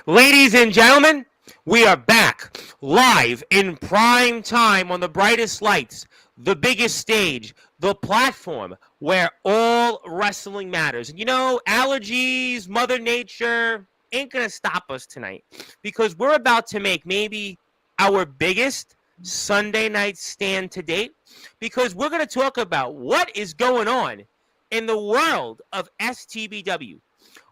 Ladies and gentlemen, we are back live in prime time on the brightest lights, the biggest stage, the platform where all wrestling matters. And allergies, Mother Nature ain't going to stop us tonight because we're about to make maybe our biggest Sunday night stand to date because we're going to talk about what is going on in the world of STBW.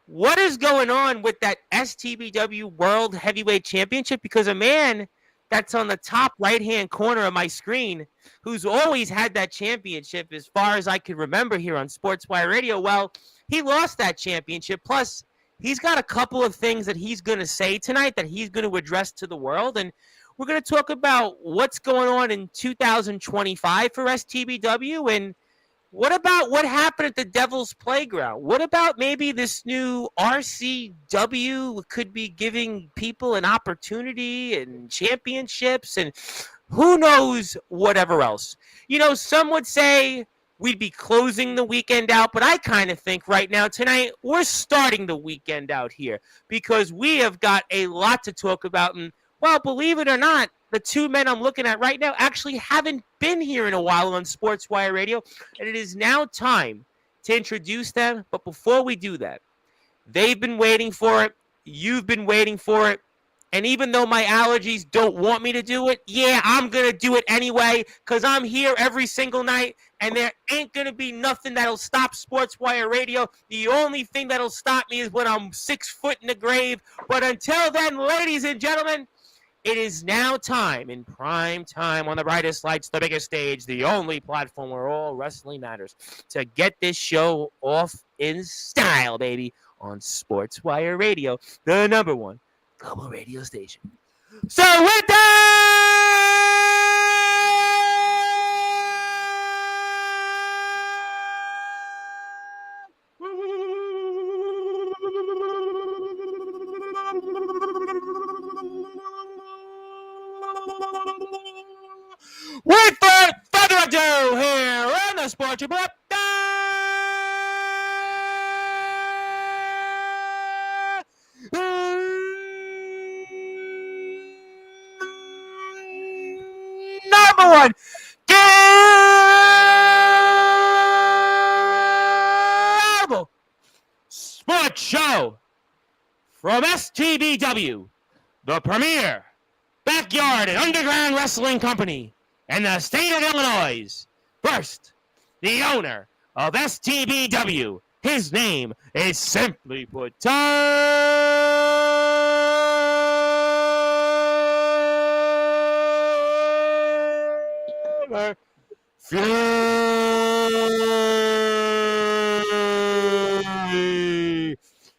What is going on with that STBW World Heavyweight Championship? Because a man that's on the top right-hand corner of my screen, who's always had that championship as far as I can remember here on Sportswire Radio, well, he lost that championship. Plus, he's got a couple of things that he's going to say tonight that he's going to address to the world. And we're going to talk about what's going on in 2025 for STBW and what about what happened at the Devil's Playground? What about maybe this new RCW could be giving people an opportunity and championships and who knows whatever else? Some would say we'd be closing the weekend out, but I kind of think right now tonight we're starting the weekend out here because we have got a lot to talk about. And, well, believe it or not, the two men I'm looking at right now actually haven't been here in a while on Sportswire Radio, and it is now time to introduce them. But before we do that, they've been waiting for it. You've been waiting for it. And even though my allergies don't want me to do it, yeah, I'm going to do it anyway because I'm here every single night, and there ain't going to be nothing that'll stop Sportswire Radio. The only thing that'll stop me is when I'm 6 foot in the grave. But until then, ladies and gentlemen, it is now time, in prime time, on the brightest lights, the biggest stage, the only platform where all wrestling matters, to get this show off in style, baby, on Sportswire Radio, the number one global radio station. So with Without further ado, here on the Sports Report, number one global sports show from STBW, the premier backyard and underground wrestling company in the state of Illinois. First, the owner of STBW. His name is simply put Tyler Fury.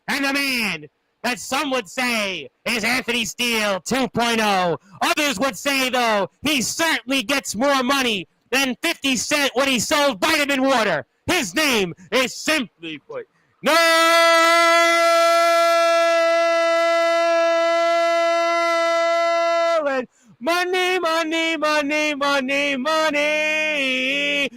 And the man that some would say is Anthony Steele 2.0. Others would say, though, he certainly gets more money than 50 Cent when he sold vitamin water. His name is simply put Nolan. Money, money, money, money, money.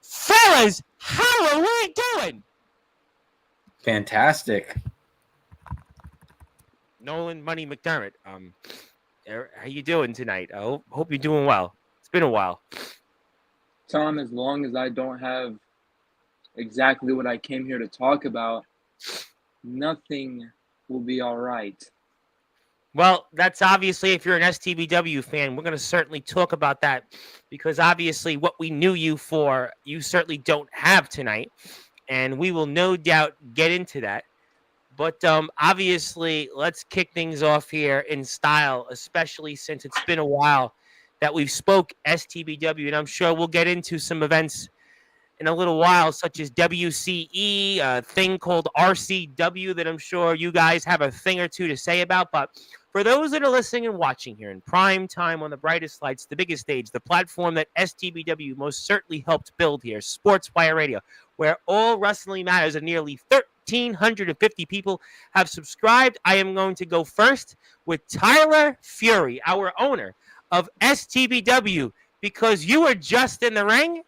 Fellas, how are we doing? Fantastic. Nolan Money McDermott. How you doing tonight? I hope you're doing well. It's been a while. Tom, as long as I don't have exactly what I came here to talk about, nothing will be all right. Well, that's obviously, if you're an STBW fan, we're going to certainly talk about that because obviously what we knew you for, you certainly don't have tonight. And we will no doubt get into that. But obviously, let's kick things off here in style, especially since it's been a while that we've spoke STBW. And I'm sure we'll get into some events in a little while, such as WCE, a thing called RCW that I'm sure you guys have a thing or two to say about. But For those that are listening and watching here in prime time on the brightest lights, the biggest stage, the platform that STBW most certainly helped build here, Sportswire Radio, where all wrestling matters, and nearly 1,350 people have subscribed. I am going to go first with Tyler Fury, our owner of STBW, because you were just in the ring.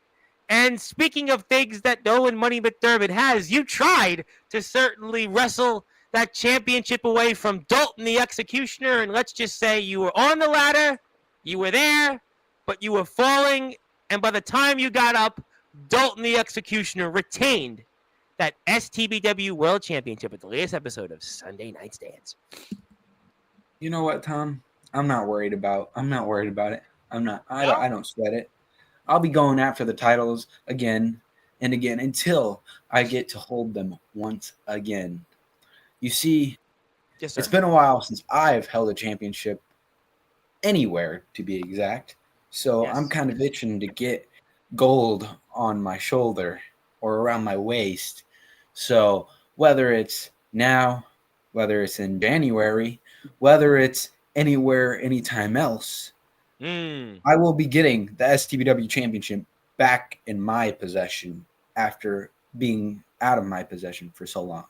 And speaking of things that Nolan Money McDermott has, you tried to certainly wrestle that championship away from Dalton the Executioner, and let's just say you were on the ladder, you were there, but you were falling, and by the time you got up, Dalton the Executioner retained that STBW World Championship at the latest episode of Sunday Night Stands. You know what, Tom? I'm not worried about it. I don't sweat it. I'll be going after the titles again and again until I get to hold them once again. You see, yes, sir. It's been a while since I've held a championship anywhere, to be exact. So Yes. I'm kind of itching to get gold on my shoulder or around my waist. So whether it's now, whether it's in January, whether it's anywhere, anytime else, I will be getting the STBW championship back in my possession after being out of my possession for so long.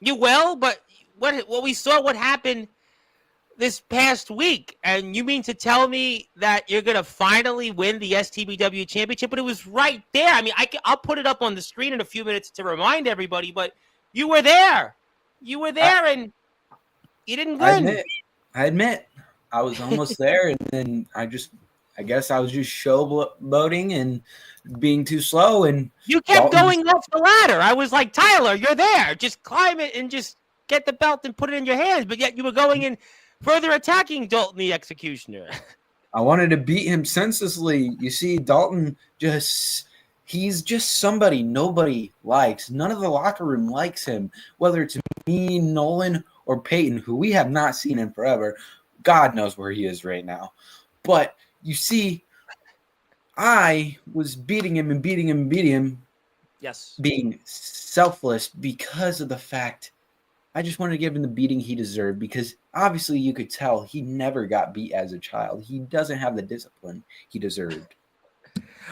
You will, but what we saw what happened this past week, and you mean to tell me that you're going to finally win the STBW championship? But it was right there. I mean, I'll put it up on the screen in a few minutes to remind everybody, but you were there. You were there, and you didn't win. I admit. I was almost there, and then I guess I was just showboating and being too slow. And you kept going off the ladder. I was like, Tyler, you're there. Just climb it and just get the belt and put it in your hands. But yet you were going in further attacking Dalton the Executioner. I wanted to beat him senselessly. You see, Dalton he's just somebody nobody likes. None of the locker room likes him, whether it's me, Nolan, or Peyton, who we have not seen in forever. God knows where he is right now. But you see, I was beating him. Yes. Being selfless because of the fact I just wanted to give him the beating he deserved, because obviously you could tell he never got beat as a child. He doesn't have the discipline he deserved.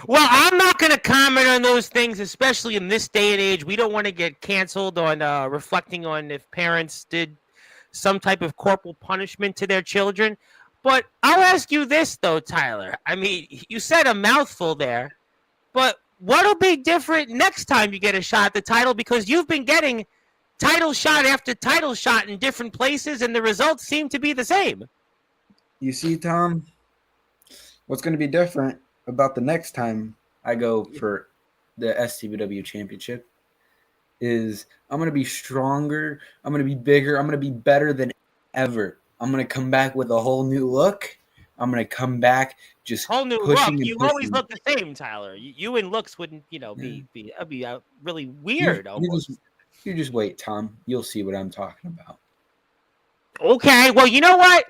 Well, I'm not going to comment on those things, especially in this day and age. We don't want to get canceled on reflecting on if parents did some type of corporal punishment to their children. But I'll ask you this, though, Tyler. I mean, you said a mouthful there, but what'll be different next time you get a shot at the title? Because you've been getting title shot after title shot in different places, and the results seem to be the same. You see, Tom, what's going to be different about the next time I go for the STBW championship is I'm going to be stronger, I'm going to be bigger, I'm going to be better than ever. I'm going to come back with a whole new look. I'm going to come back just whole new pushing look. You pushing. always look the same, Tyler. You and looks wouldn't, be really weird. You just wait, Tom. You'll see what I'm talking about. Okay, well, you know what?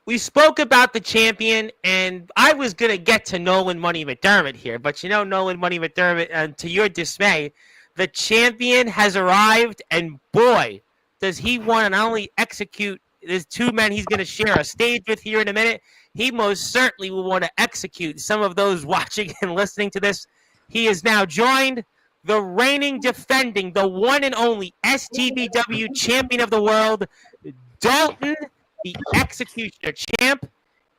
We spoke about the champion, and I was going to get to Nolan Money McDermott here, but Nolan Money McDermott, and to your dismay, the champion has arrived, and boy, does he want to not only execute. There's two men he's going to share a stage with here in a minute. He most certainly will want to execute some of those watching and listening to this. He is now joined the reigning, defending, the one and only STBW champion of the world, Dalton, the Executioner champ.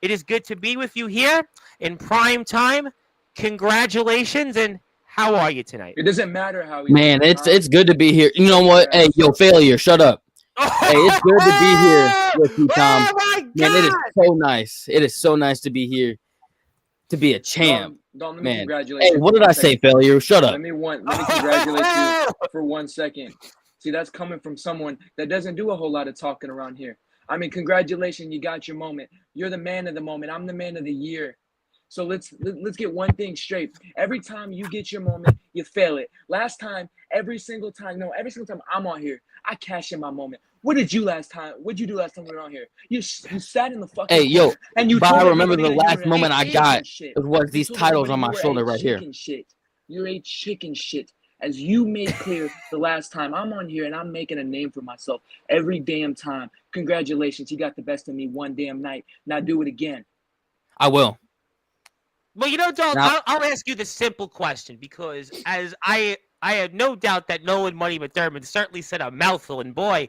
It is good to be with you here in prime time. Congratulations, and how are you tonight? It doesn't matter how. Man, it's good to be here. You know what? Hey, yo, failure, shut up. Hey, it's good to be here with you, Tom. Oh my God. Man, it is so nice. It is so nice to be here, to be a champ. Don't let me Man. congratulate Hey, you what for did I 1 say, second. failure? Shut up. Let me congratulate you for 1 second. See, that's coming from someone that doesn't do a whole lot of talking around here. I mean, congratulations, you got your moment. You're the man of the moment. I'm the man of the year. So let's get one thing straight. Every time you get your moment, you fail it. Last time, every single time I'm on here, I cash in my moment. What did you do last time we were on here? You sat in the fucking Hey, yo, corner and you but told I remember everybody the that you last were a moment I chicken got shit. was You these told titles everybody on my you were shoulder a right here. chicken shit. You're a chicken shit. As you made clear the last time, I'm on here and I'm making a name for myself every damn time. Congratulations, you got the best of me one damn night. Now do it again. I will. Well, you know, Dalton, Now- I'll ask you the simple question because as I have no doubt that Nolan Money McDermott certainly said a mouthful. And boy,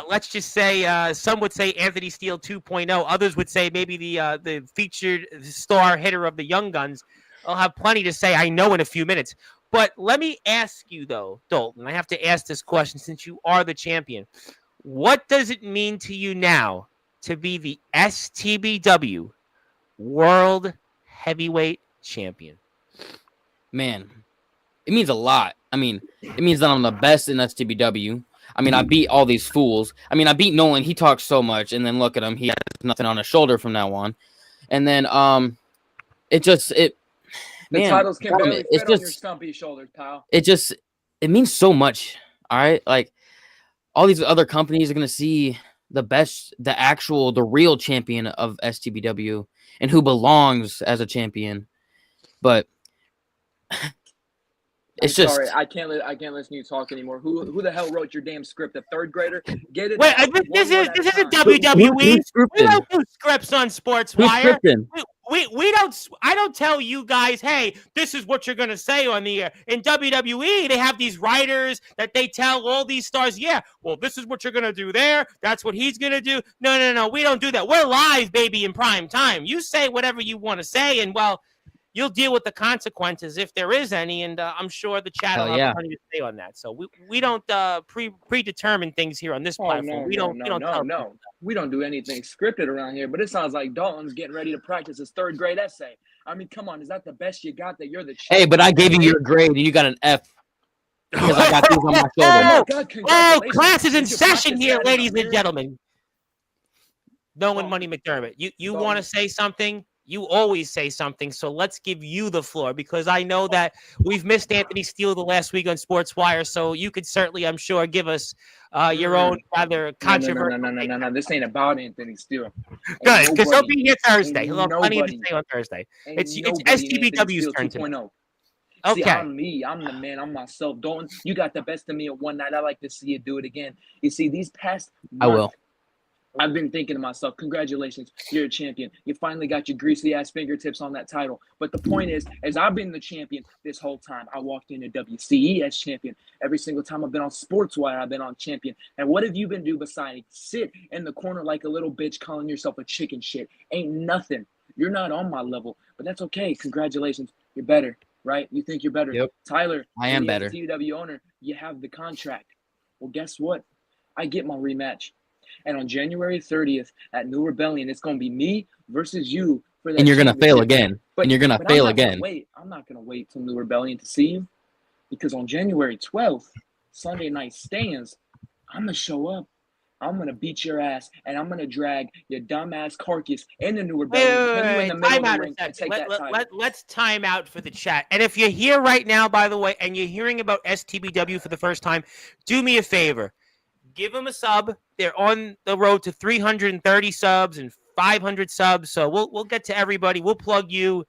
let's just say some would say Anthony Steele 2.0. Others would say maybe the featured star hitter of the Young Guns. I'll have plenty to say, I know, in a few minutes. But let me ask you, though, Dalton, I have to ask this question since you are the champion. What does it mean to you now to be the STBW World Heavyweight Champion? Man, it means a lot. I mean, it means that I'm the best in STBW. I mean, I beat all these fools. I mean, I beat Nolan. He talks so much, and then look at him. He has nothing on his shoulder from now on. And then The man, titles can barely it's fit on your just stumpy shoulders, pal. it means so much. All right, like all these other companies are gonna see the best, the real champion of STBW and who belongs as a champion. But it's just sorry, I can't listen to you talk anymore. Who the hell wrote your damn script? A third grader? Get it? Wait, out this one is word this at a isn't time. WWE. who's scripting? We don't do scripts on Who's Sportswire. scripting? We don't. I don't tell you guys, hey, this is what you're gonna say on the air. In WWE, they have these writers that they tell all these stars, yeah, well, this is what you're gonna do there. That's what he's gonna do. No. We don't do that. We're live, baby, in prime time. You say whatever you want to say, and well, you'll deal with the consequences if there is any. And I'm sure the chat will Hell have yeah. plenty to say on that. So we don't predetermine things here on this platform. We don't tell people. No. We don't do anything scripted around here. But it sounds like Dalton's getting ready to practice his third grade essay. I mean, come on, is that the best you got? That you're the Hey, but I gave you your grade and you got an F because I got these on my Oh shoulder. my God! Oh, Congratulations. class is in Did you session practice here, that in a ladies and mirror? gentlemen. Nolan Dalton. Money McDermott, you Dalton. want to say something? You always say something, so let's give you the floor because I know that we've missed Anthony Steele the last week on Sportswire, so you could certainly, I'm sure, give us your own rather controversial. No. This ain't about Anthony Steele. Good, because he'll be here Thursday. He'll have plenty to nobody- say on Thursday. It's nobody Anthony STBW's Steele turn tonight. 2.0. See, Okay. I'm me. I'm the man. I'm myself. Dalton, you got the best of me at one night. I like to see you do it again. You see, these past I month, will. I've been thinking to myself, congratulations, you're a champion. You finally got your greasy ass fingertips on that title. But the point is, as I've been the champion this whole time, I walked into WCE as champion. Every single time I've been on Sportswire, I've been on champion. And what have you been doing besides sit in the corner like a little bitch calling yourself a chicken shit? Ain't nothing. You're not on my level, but that's okay. Congratulations. You're better, right? You think you're better. Yep. Tyler, I am better. STBW owner, you have the contract. Well, guess what? I get my rematch. And on January 30th at New Rebellion, it's going to be me versus you for that. And you're gonna fail championship. again. And you're gonna but fail I'm not gonna again. wait. I'm not going to wait till New Rebellion to see you because on January 12th, Sunday Night Stands, I'm going to show up. I'm going to beat your ass and I'm going to drag your dumb ass carcass in the New Rebellion. Put you in the middle Time of the out ring a and second. take that title. Let's time out for the chat. And if you're here right now, by the way, and you're hearing about STBW for the first time, do me a favor. Give them a sub. They're on the road to 330 subs and 500 subs. So we'll get to everybody. We'll plug you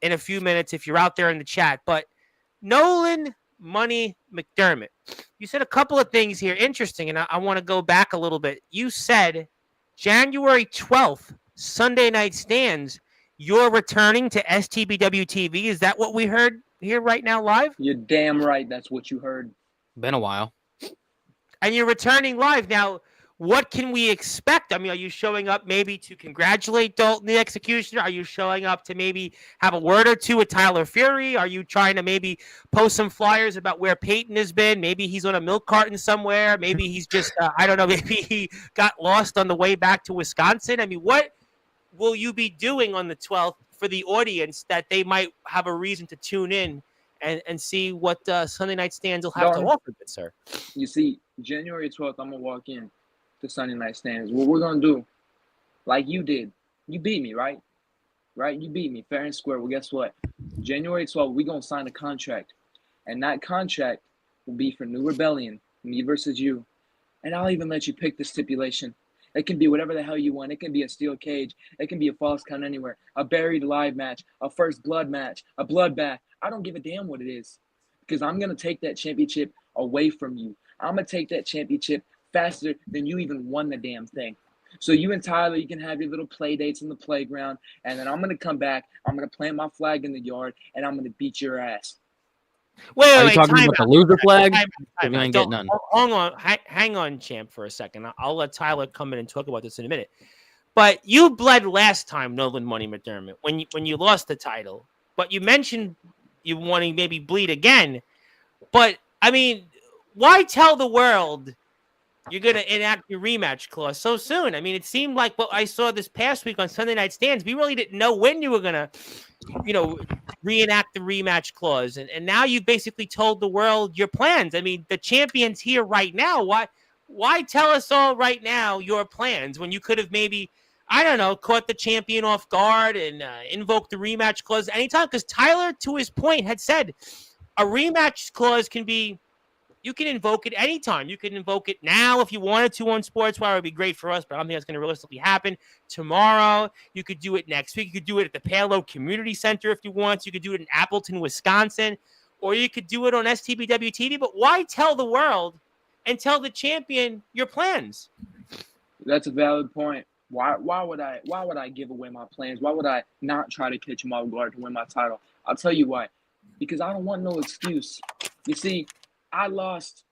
in a few minutes if you're out there in the chat. But Nolan Money McDermott, you said a couple of things here interesting, and I want to go back a little bit. You said January 12th, Sunday Night Stands, you're returning to STBW TV. Is that what we heard here right now live? You're damn right. That's what you heard. Been a while. And you're returning live. Now, what can we expect? I mean, are you showing up maybe to congratulate Dalton the Executioner? Are you showing up to maybe have a word or two with Tyler Fury? Are you trying to maybe post some flyers about where Peyton has been? Maybe he's on a milk carton somewhere. Maybe he's just, I don't know, maybe he got lost on the way back to Wisconsin. I mean, what will you be doing on the 12th for the audience that they might have a reason to tune in and see what Sunday Night Stands will have to offer, good sir? You see, January 12th, I'm going to walk in to Sunday Night Stands. What we're going to do, like you did, you beat me, right? Right? You beat me fair and square. Well, guess what? January 12th, we're going to sign a contract. And that contract will be for New Rebellion, me versus you. And I'll even let you pick the stipulation. It can be whatever the hell you want. It can be a steel cage. It can be a false count anywhere. A buried alive match. A first blood match. A bloodbath. I don't give a damn what it is. because I'm going to take that championship away from you. I'm going to take that championship faster than you even won the damn thing. So you and Tyler, you can have your little play dates in the playground, and then I'm going to come back, I'm going to plant my flag in the yard, and I'm going to beat your ass. Are you Wait, talking time about the out. loser flag? Time You out. ain't Don't- getting none. Hang on, hang on, champ, for a second. I'll let Tyler come in and talk about this in a minute. But you bled last time, Nolan Money McDermott, when you lost the title. But you mentioned you want to maybe bleed again. But I mean, why tell the world you're going to enact your rematch clause so soon? I mean, it seemed like what I saw this past week on Sunday Night Stands. We really didn't know when you were going to, reenact the rematch clause. And now you basically told the world your plans. I mean, the champion's here right now. Why tell us all right now your plans when you could have maybe, I don't know, caught the champion off guard and invoked the rematch clause anytime? Because Tyler, to his point, had said a rematch clause you can invoke it anytime. You can invoke it now if you wanted to on Sportswire. It would be great for us, but I don't think that's going to realistically happen. Tomorrow, you could do it next week. You could do it at the Palo Community Center if you want. You could do it in Appleton, Wisconsin, or you could do it on STBW TV. But why tell the world and tell the champion your plans? That's a valid point. Why would I give away my plans? Why would I not try to catch him off guard to win my title? I'll tell you why. Because I don't want no excuse. You see, I lost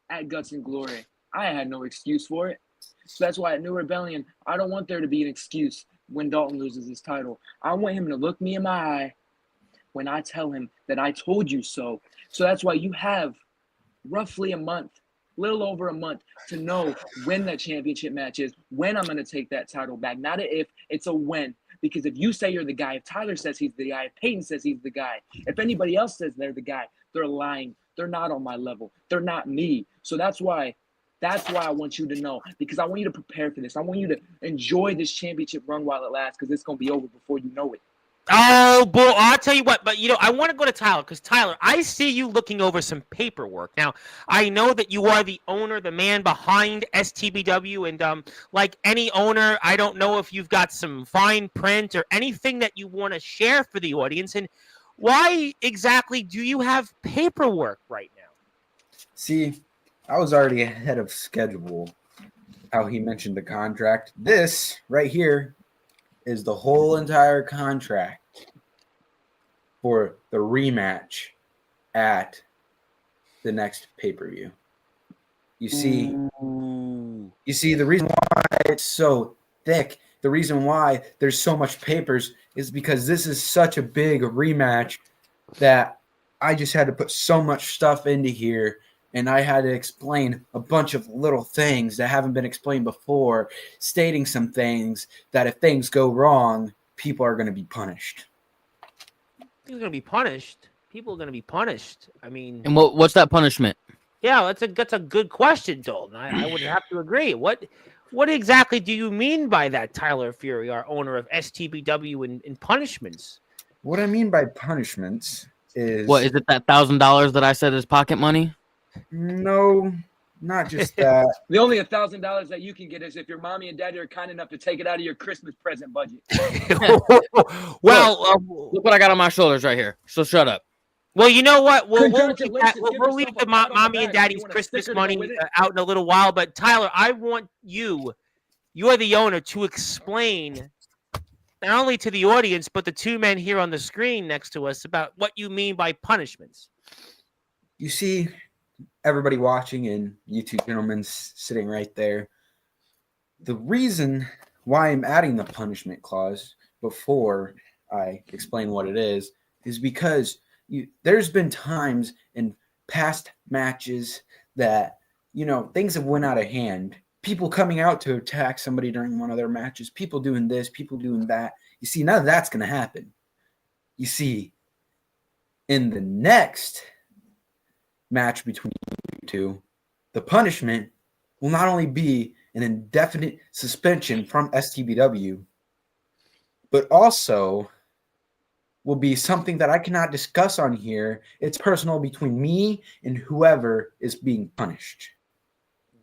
at Guts and Glory. I had no excuse for it. So that's why at New Rebellion, I don't want there to be an excuse when Dalton loses his title. I want him to look me in my eye when I tell him that I told you so. So that's why you have roughly a month, little over a month, to know when that championship match is, when I'm going to take that title back. Not a if, it's a when. Because if you say you're the guy, if Tyler says he's the guy, if Peyton says he's the guy, if anybody else says they're the guy, they're lying. They're not on my level. They're not me. So that's why I want you to know, because I want you to prepare for this. I want you to enjoy this championship run while it lasts, because it's going to be over before you know it. Oh, boy, I'll tell you what, but, I want to go to Tyler, because, Tyler, I see you looking over some paperwork. Now, I know that you are the owner, the man behind STBW, and like any owner, I don't know if you've got some fine print or anything that you want to share for the audience, and why exactly do you have paperwork right now? See, I was already ahead of schedule. How he mentioned the contract. This right here is the whole entire contract for the rematch at the next pay-per-view. You see, the reason why it's so thick, the reason why there's so much papers is because this is such a big rematch that I just had to put so much stuff into here, and I had to explain a bunch of little things that haven't been explained before, stating some things that if things go wrong, people are going to be punished. People are going to be punished. People are going to be punished. I mean, And what's that punishment? yeah, that's a good question, Dalton. I would have to agree. What exactly do you mean by that, Tyler Fury, our owner of STBW, in punishments? What I mean by punishments is... What, is it that $1,000 that I said is pocket money? No, not just that. The only $1,000 that you can get is if your mommy and daddy are kind enough to take it out of your Christmas present budget. Well, Look what I got on my shoulders right here. So shut up. well, you know what? We'll leave Congratulations. Give we'll leave yourself the a pat on the mommy and back. daddy's You want a Christmas sticker to go money with it? out in a little while. But Tyler, I want you're the owner, to explain not only to the audience but the two men here on the screen next to us about what you mean by punishments. You see, everybody watching and you two gentlemen sitting right there, the reason why I'm adding the punishment clause before I explain what it is because there's been times in past matches that, things have went out of hand. People coming out to attack somebody during one of their matches, people doing this, people doing that. You see, none of that's going to happen. You see, in the next match between you two, the punishment will not only be an indefinite suspension from STBW, but also will be something that I cannot discuss on here. It's personal between me and whoever is being punished.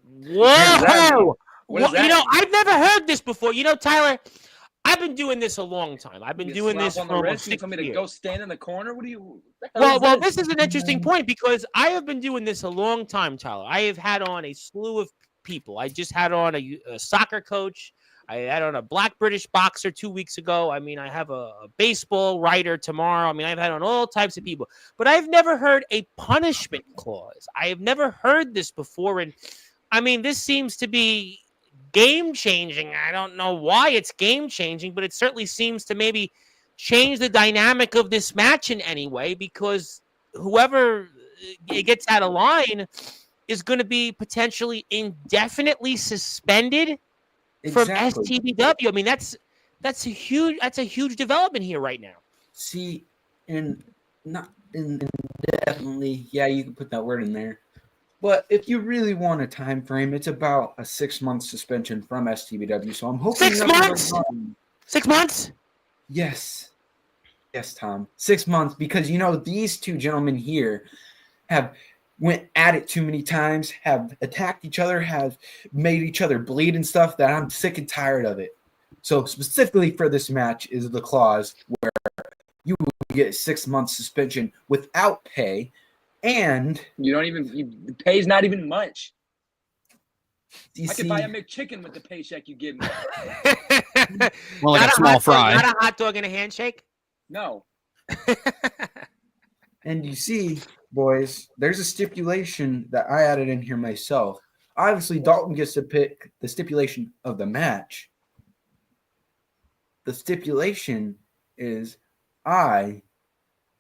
Whoa! What does that mean? I've never heard this before. Tyler, I've been doing this a long time. I've been You doing slap this on for the almost wrist. You 6 tell me to years. go stand in the corner. What the hell Well, is this is an interesting point because I have been doing this a long time, Tyler. I have had on a slew of people. I just had on a soccer coach. I had on a black British boxer 2 weeks ago. I mean, I have a baseball writer tomorrow. I mean, I've had on all types of people, but I've never heard a punishment clause. I have never heard this before. And I mean, this seems to be game changing. I don't know why it's game changing, but it certainly seems to maybe change the dynamic of this match in any way because whoever gets out of line is going to be potentially indefinitely suspended from Exactly. STBW. I mean, that's a huge development here right now. See, and not in definitely, yeah, you can put that word in there. But if you really want a time frame, it's about a 6-month suspension from STBW. So I'm hoping 6 nothing months? goes wrong. 6 months? Yes, Tom. 6 months because these two gentlemen here have went at it too many times, have attacked each other, have made each other bleed and stuff that I'm sick and tired of it. So specifically for this match is the clause where you get a 6-month suspension without pay, and You don't even. The pay's not even much. you I see, could buy a McChicken with the paycheck you give me. Well, like Not a small fry. Not a hot dog and a handshake? No. and you see, boys, there's a stipulation that I added in here myself. Obviously, Dalton gets to pick the stipulation of the match. The stipulation is I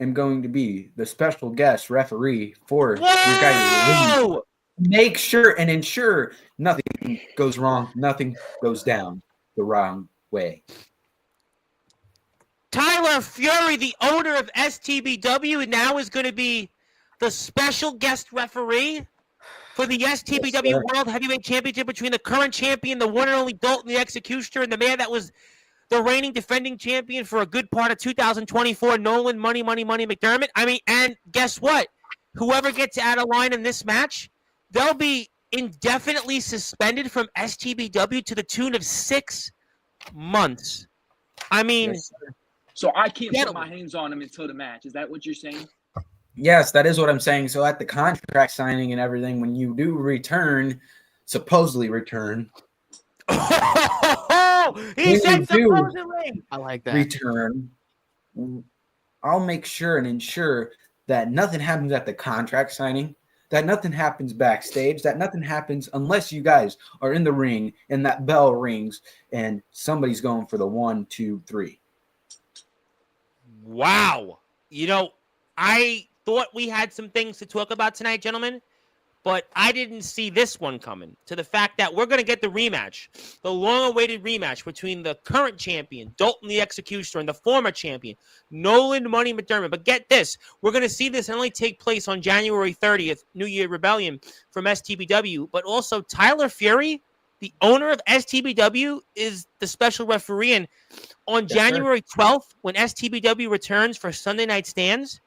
am going to be the special guest referee for your guys' win. Make sure and ensure nothing goes wrong, nothing goes down the wrong way. Tyler Fury, the owner of STBW, now is going to be the special guest referee for the STBW Yes, World Heavyweight Championship between the current champion, the one and only Dalton the Executioner, and the man that was the reigning defending champion for a good part of 2024, Nolan Money McDermott. I mean, and guess what? Whoever gets out of line in this match, they'll be indefinitely suspended from STBW to the tune of 6 months. I mean, Yes, So I can't put Gentlemen. my hands on him until the match. Is that what you're saying? yes, that is what I'm saying. So at the contract signing and everything, when you do return, supposedly return, he When said you do- supposedly. I like that. return, I'll make sure and ensure that nothing happens at the contract signing, that nothing happens backstage, that nothing happens unless you guys are in the ring and that bell rings and somebody's going for the 1, 2, 3. Wow. I thought we had some things to talk about tonight, gentlemen, but I didn't see this one coming, to the fact that we're going to get the rematch, the long-awaited rematch between the current champion, Dalton the Executioner, and the former champion, Nolan Money McDermott. But get this, we're going to see this only take place on January 30th, New Year Rebellion from STBW, but also Tyler Fury, the owner of STBW, is the special referee, and on January 12th, when STBW returns for Sunday Night Stands,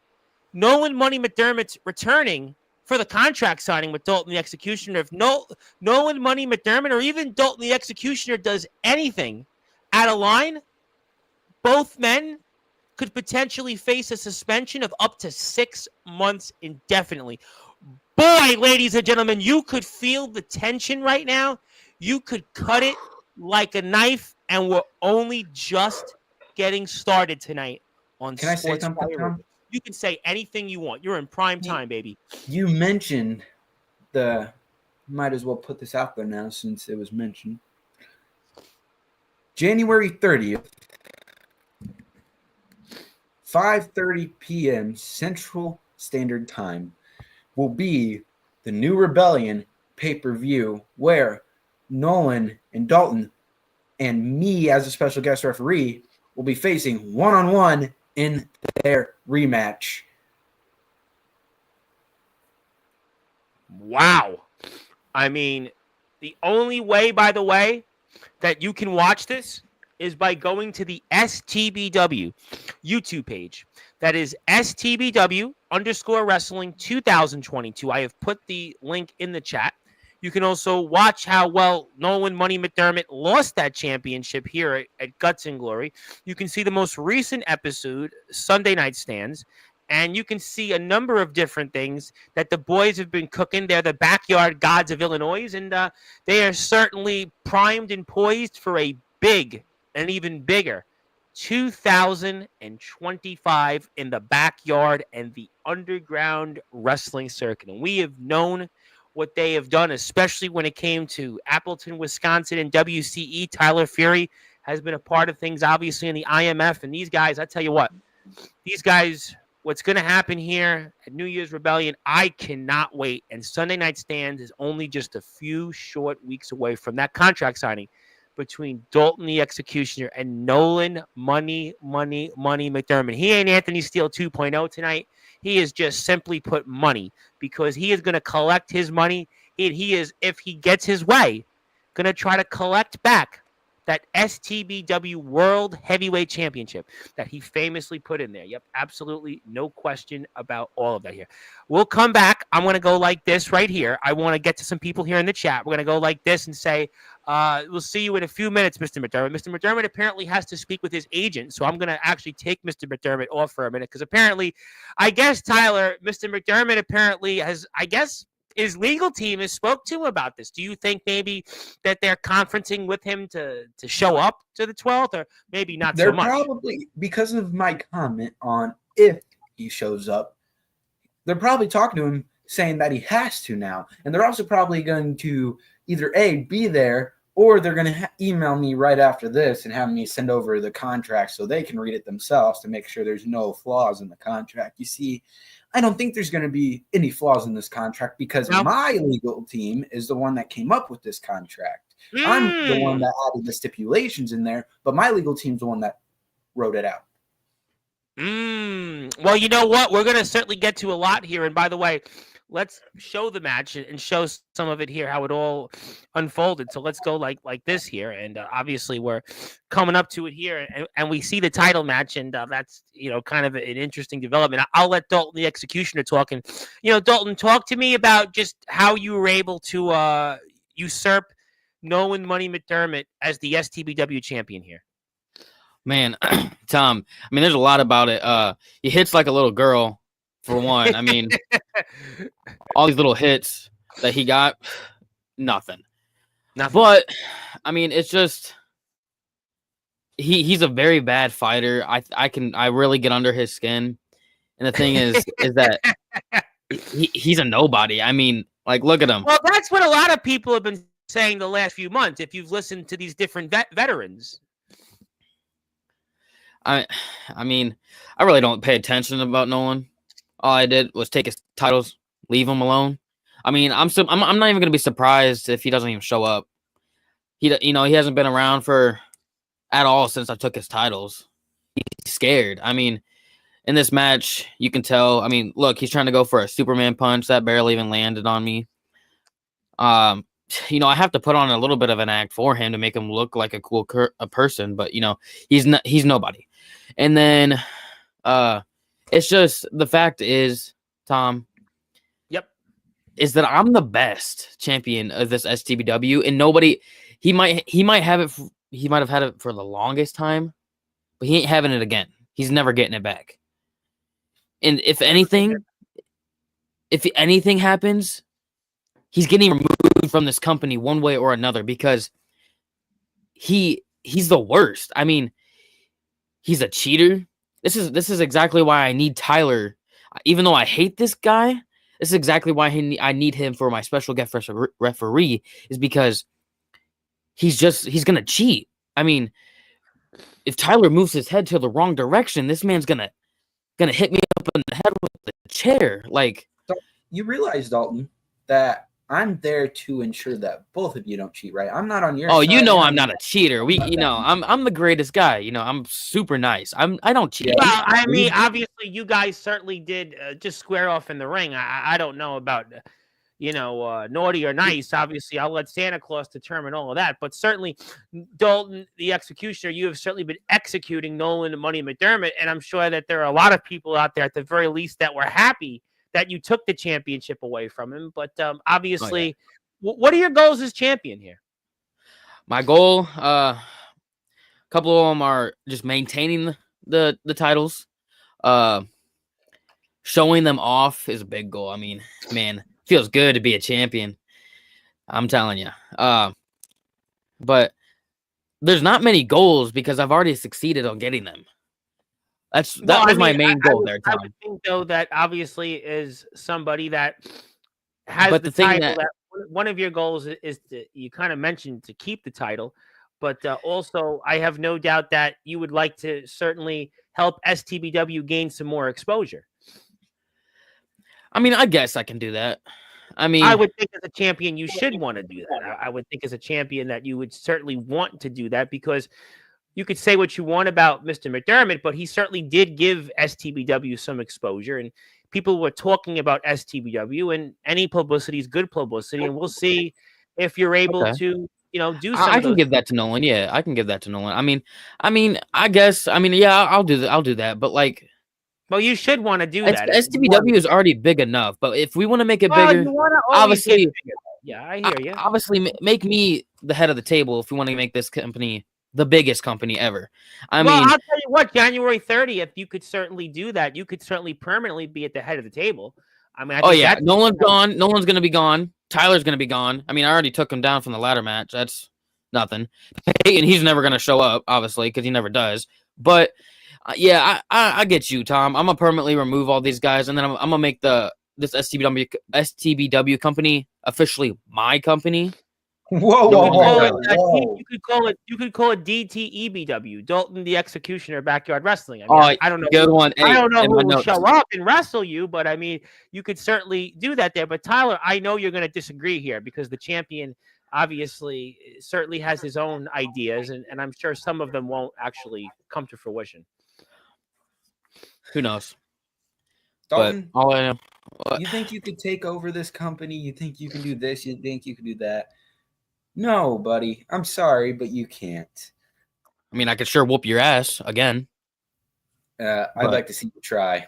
Nolan Money McDermott's returning for the contract signing with Dalton the Executioner. If Nolan Money McDermott or even Dalton the Executioner does anything out of line, both men could potentially face a suspension of up to 6 months indefinitely. Boy, ladies and gentlemen, you could feel the tension right now. You could cut it like a knife, and we're only just getting started tonight on Can I say something, Sportzwire. Tom? You can say anything you want. You're in prime time, baby. You mentioned might as well put this out there now since it was mentioned. January 30th, 5:30 p.m. Central Standard Time will be the New Rebellion pay-per-view where Nolan and Dalton and me as a special guest referee will be facing one-on-one in their rematch. Wow. I mean, the only way, by the way, that you can watch this is by going to the STBW YouTube page. That is STBW _wrestling 2022. I have put the link in the chat. You can also watch how well Nolan Money McDermott lost that championship here at Guts and Glory. You can see the most recent episode, Sunday Night Stands, and you can see a number of different things that the boys have been cooking. They're the backyard gods of Illinois, and they are certainly primed and poised for a big and even bigger 2025 in the backyard and the underground wrestling circuit. And we have known what they have done, especially when it came to Appleton, Wisconsin, and WCE. Tyler Fury has been a part of things, obviously, in the IMF. And these guys, I tell you what, these guys, what's going to happen here at New Year's Rebellion, I cannot wait. And Sunday Night Stands is only just a few short weeks away from that contract signing between Dalton the Executioner and Nolan Money McDermott. He ain't Anthony Steele 2.0 tonight. He is just simply put money, because he is going to collect his money. He is, if he gets his way, going to try to collect back that STBW World Heavyweight Championship that he famously put in there. Yep, absolutely no question about all of that here. We'll come back. I'm going to go like this right here. I want to get to some people here in the chat. We're going to go like this and say, we'll see you in a few minutes, Mr. McDermott. Mr. McDermott apparently has to speak with his agent, so I'm going to actually take Mr. McDermott off for a minute, because apparently, I guess, Tyler, Mr. McDermott apparently has, I guess, his legal team has spoke to him about this. Do you think maybe that they're conferencing with him to show up to the 12th, or maybe not so much? They're probably, because of my comment on if he shows up, they're probably talking to him saying that he has to now. And they're also probably going to either A, be there, or they're going to email me right after this and have me send over the contract so they can read it themselves to make sure there's no flaws in the contract. You see, I don't think there's going to be any flaws in this contract, because my legal team is the one that came up with this contract. I'm the one that added the stipulations in there, but my legal team's the one that wrote it out. Well, you know what? We're going to certainly get to a lot here. And by the way, let's show the match and show some of it here, how it all unfolded. So let's go like this here. And obviously we're coming up to it here, and we see the title match, and that's, kind of an interesting development. I'll let Dalton the Executioner talk. And, Dalton, talk to me about just how you were able to usurp Nolan Money McDermott as the STBW champion here. Man, Tom, I mean, there's a lot about it. He hits like a little girl, for one. I mean, all these little hits that he got, nothing. But, I mean, it's just, he's a very bad fighter. I really get under his skin. And the thing is that he's a nobody. I mean, like, look at him. Well, that's what a lot of people have been saying the last few months, if you've listened to these different veterans. I mean, I really don't pay attention about Nolan. All I did was take his titles, leave him alone. I mean, I'm not even gonna be surprised if he doesn't even show up. He hasn't been around at all since I took his titles. He's scared. I mean, in this match, you can tell. I mean, look, he's trying to go for a Superman punch that barely even landed on me. I have to put on a little bit of an act for him to make him look like a cool person, but he's nobody. And then, it's just, the fact is, Tom. Yep. Is that I'm the best champion of this STBW, and nobody. He might have it. He might have had it for the longest time, but he ain't having it again. He's never getting it back. And if anything happens, he's getting removed from this company one way or another, because he's the worst. I mean, he's a cheater. This is exactly why I need Tyler. Even though I hate this guy, this is exactly why I need him for my special guest referee, is because he's gonna cheat. I mean, if Tyler moves his head to the wrong direction, this man's gonna hit me up in the head with the chair. Like, you realize, Dalton, that I'm there to ensure that both of you don't cheat, right? I'm not on your side. I'm not a cheater. I'm the greatest guy. I'm super nice. I don't cheat. Well, I mean, obviously, you guys certainly did just square off in the ring. I don't know about, naughty or nice. Obviously, I'll let Santa Claus determine all of that. But certainly, Dalton, the Executioner, you have certainly been executing Nolan Money McDermott. And I'm sure that there are a lot of people out there, at the very least, that were happy that you took the championship away from him. But obviously, What are your goals as champion here? My goal, a couple of them are just maintaining the titles. Showing them off is a big goal. I mean, man, feels good to be a champion. I'm telling you. But there's not many goals because I've already succeeded on getting them. That was my main goal there, Tom. I would think though that obviously is somebody that has But the the thing title. that- One of your goals is to, you kind of mentioned, to keep the title, but also I have no doubt that you would like to certainly help STBW gain some more exposure. I mean, I guess I can do that. I mean, I would think as a champion you should want to do that. I would think as a champion that you would certainly want to do that, because you could say what you want about Mr. McDermott, but he certainly did give STBW some exposure, and people were talking about STBW, and any publicity is good publicity, and we'll see if you're able Okay. to, do some I of can those. give that to Nolan. Yeah, I can give that to Nolan. I mean, I guess. I mean, yeah, I'll do that. I'll do that. But like, Well, you should want to do that. STBW is already big enough. But if we want to make it Well, bigger, you want to always get obviously, bigger. Yeah, I hear you. obviously, make me the head of the table if we want to make this company the biggest company ever. I Well, mean, I'll tell you what, January 30th, you could certainly do that. You could certainly permanently be at the head of the table. I mean, I oh think yeah, that's Nolan's gone. Nolan's gonna be gone. Tyler's gonna be gone. I mean, I already took him down from the ladder match. That's nothing. Peyton, he's never gonna show up, obviously, because he never does. But yeah, I get you, Tom. I'm gonna permanently remove all these guys, and then I'm gonna make this STBW company officially my company. Whoa, You whoa, could call it, whoa, whoa. you could call it DTEBW, Dalton the Executioner Backyard Wrestling. I mean, Oh, I don't know. good one. Hey, I don't know in who my will notes. show up and wrestle you, but I mean, you could certainly do that there. But Tyler, I know you're going to disagree here, because the champion obviously certainly has his own ideas, and I'm sure some of them won't actually come to fruition. Who knows? Dalton, But all I know, you think you could take over this company? You think you can do this? You think you can do that? No, buddy. I'm sorry, but you can't. I mean, I could sure whoop your ass again. I'd But- like to see you try.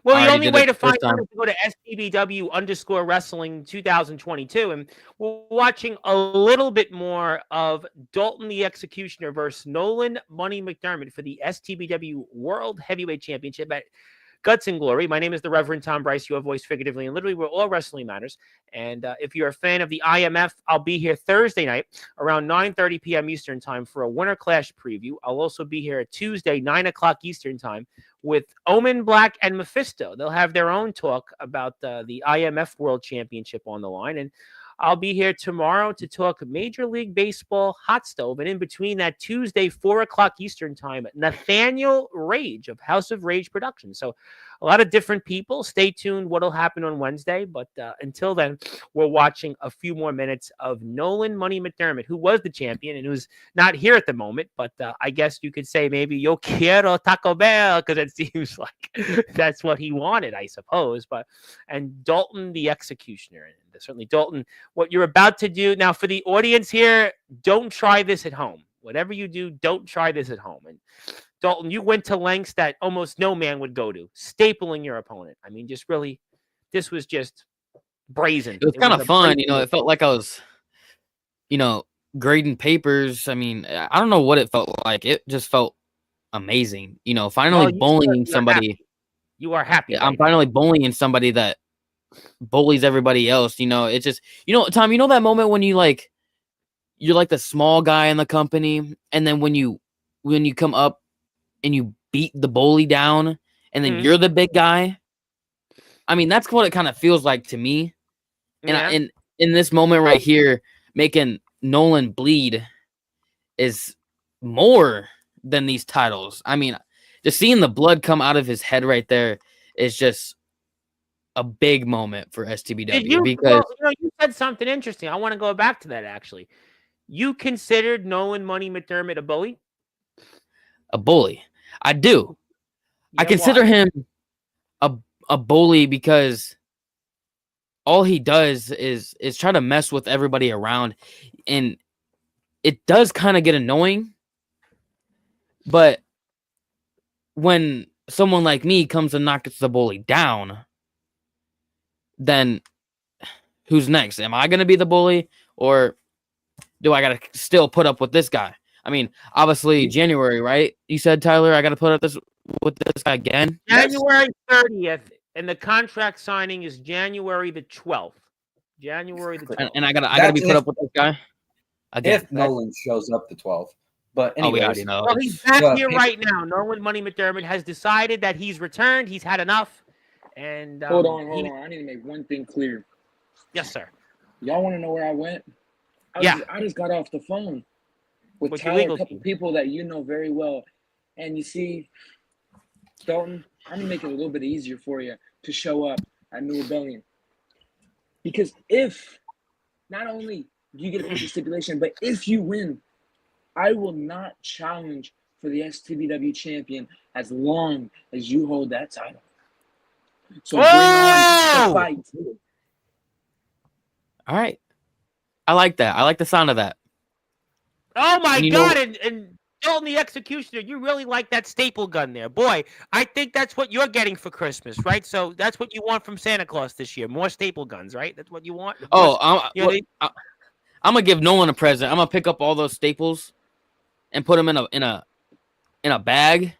Well, I the already only did way it to the find first out time. is to go to STBW_wrestling 2022. And we're watching a little bit more of Dalton the Executioner versus Nolan Money McDermott for the STBW World Heavyweight Championship at Guts and Glory. My name is the Reverend Tom Bryce, your voice figuratively and literally, where all wrestling matters. And if you're a fan of the IMF, I'll be here Thursday night around 9:30 p.m. Eastern time for a Winter Clash preview. I'll also be here at Tuesday, 9 o'clock Eastern time, with Omen Black and Mephisto. They'll have their own talk about the IMF World Championship on the line. And I'll be here tomorrow to talk Major League Baseball hot stove. And in between that, Tuesday, 4 o'clock Eastern time, Nathaniel Rage of House of Rage Productions. So a lot of different people. Stay tuned what'll happen on Wednesday. But until then, we're watching a few more minutes of Nolan Money McDermott, who was the champion and who's not here at the moment. But I guess you could say maybe yo quiero Taco Bell, because it seems like that's what he wanted, I suppose. And Dalton the Executioner. And certainly, Dalton, what you're about to do now for the audience here, don't try this at home. Whatever you do, don't try this at home. And Dalton, you went to lengths that almost no man would go to, stapling your opponent. I mean, just really, this was just brazen. It was kind of fun, brazen It felt like I was, grading papers. I mean, I don't know what it felt like. It just felt amazing. Finally Well, bullying somebody. You are happy. I'm right? finally bullying somebody that bullies everybody else. It's just, Tom, that moment when you're like the small guy in the company, and then when you come up and you beat the bully down, and then you're the big guy. I mean, that's what it kind of feels like to me. And in this moment right here, making Nolan bleed is more than these titles. I mean, just seeing the blood come out of his head right there is just a big moment for STBW. Because you said something interesting. I want to go back to that, actually. You considered Nolan Money McDermott a bully? A bully. I do. Yeah, I consider why? him a bully because all he does is try to mess with everybody around, and it does kind of get annoying. But when someone like me comes and knocks the bully down, then who's next? Am I going to be the bully, or do I got to still put up with this guy? I mean, obviously January, right? You said, Tyler, I got to put up with this guy again. January 30th, and the contract signing is January the 12th. January the 12th. And I gotta be put up with this guy again. If Nolan shows up the 12th. But Oh, we already anyways, know. Well, he's back Well, here right now. Nolan Money McDermott has decided that he's returned. He's had enough. And Hold on. I need to make one thing clear. Yes, sir. Y'all want to know where I went? I just got off the phone with With your Tyler, legal a couple team. people that you know very well. And you see, Dalton, I'm going to make it a little bit easier for you to show up at New Rebellion. Because if not only do you get a stipulation, but if you win, I will not challenge for the STBW champion as long as you hold that title. So bring on the fight. All right. I like that. I like the sound of that. Oh, my And you God. know- And Dalton the Executioner, you really like that staple gun there. Boy, I think that's what you're getting for Christmas, right? So that's what you want from Santa Claus this year. More staple guns, right? That's what you want? Oh, I'm gonna give Nolan a present. I'm gonna pick up all those staples and put them in a bag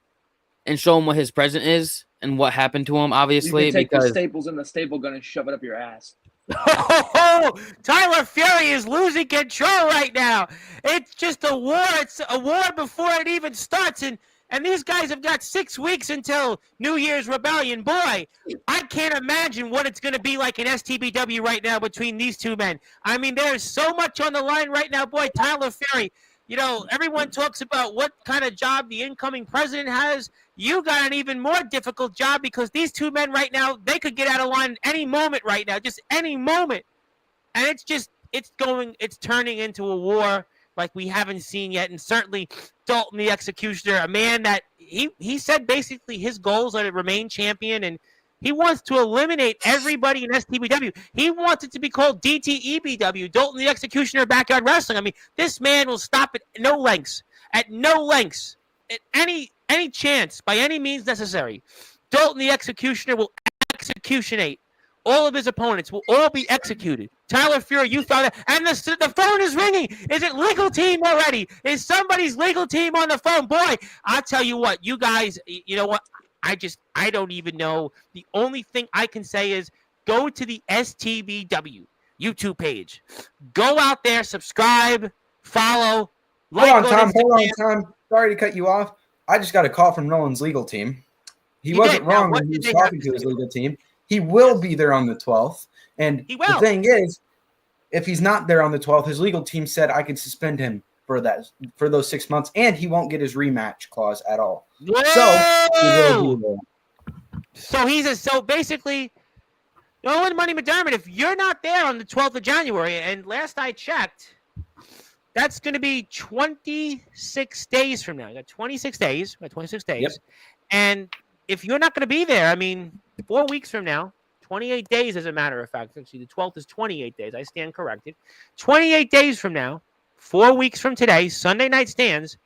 and show him what his present is and what happened to him. You Obviously, can take the because staples in the staple gun and shove it up your ass. Oh, Tyler Fury is losing control right now. It's just a war. It's a war before it even starts. And these guys have got 6 weeks until New Year's Rebellion. Boy, I can't imagine what it's going to be like in STBW right now between these two men. I mean, there's so much on the line right now. Boy, Tyler Fury, you know, everyone talks about what kind of job the incoming president has. You got an even more difficult job because these two men right now, they could get out of line any moment right now, just any moment. And it's turning into a war like we haven't seen yet. And certainly Dalton the Executioner, a man that he said basically his goals are to remain champion, and he wants to eliminate everybody in STBW. He wants it to be called DTEBW, Dalton the Executioner Backyard Wrestling. I mean, this man will stop at no lengths, at any chance, by any means necessary. Dalton the Executioner will executionate. All of his opponents will all be executed. Tyler Fury, you found it. And the phone is ringing. Is it legal team already? Is somebody's legal team on the phone? Boy, I'll tell you what, you guys, you know what? I don't even know. The only thing I can say is go to the STBW YouTube page. Go out there, subscribe, follow, like. Hold on, Tom. Sorry to cut you off. I just got a call from Nolan's legal team. He wasn't wrong when he was talking to his legal team. He will be there on the 12th. And the thing is, if he's not there on the 12th, his legal team said I could suspend him for those 6 months, and he won't get his rematch clause at all. Whoa! So basically, Nolan Money McDermott, if you're not there on the 12th of January, and last I checked, that's going to be 26 days from now. You got 26 days. Yep. And if you're not going to be there, I mean, 4 weeks from now, 28 days as a matter of fact. Actually, the 12th is 28 days. I stand corrected. 28 days from now, 4 weeks from today, Sunday Night Stands,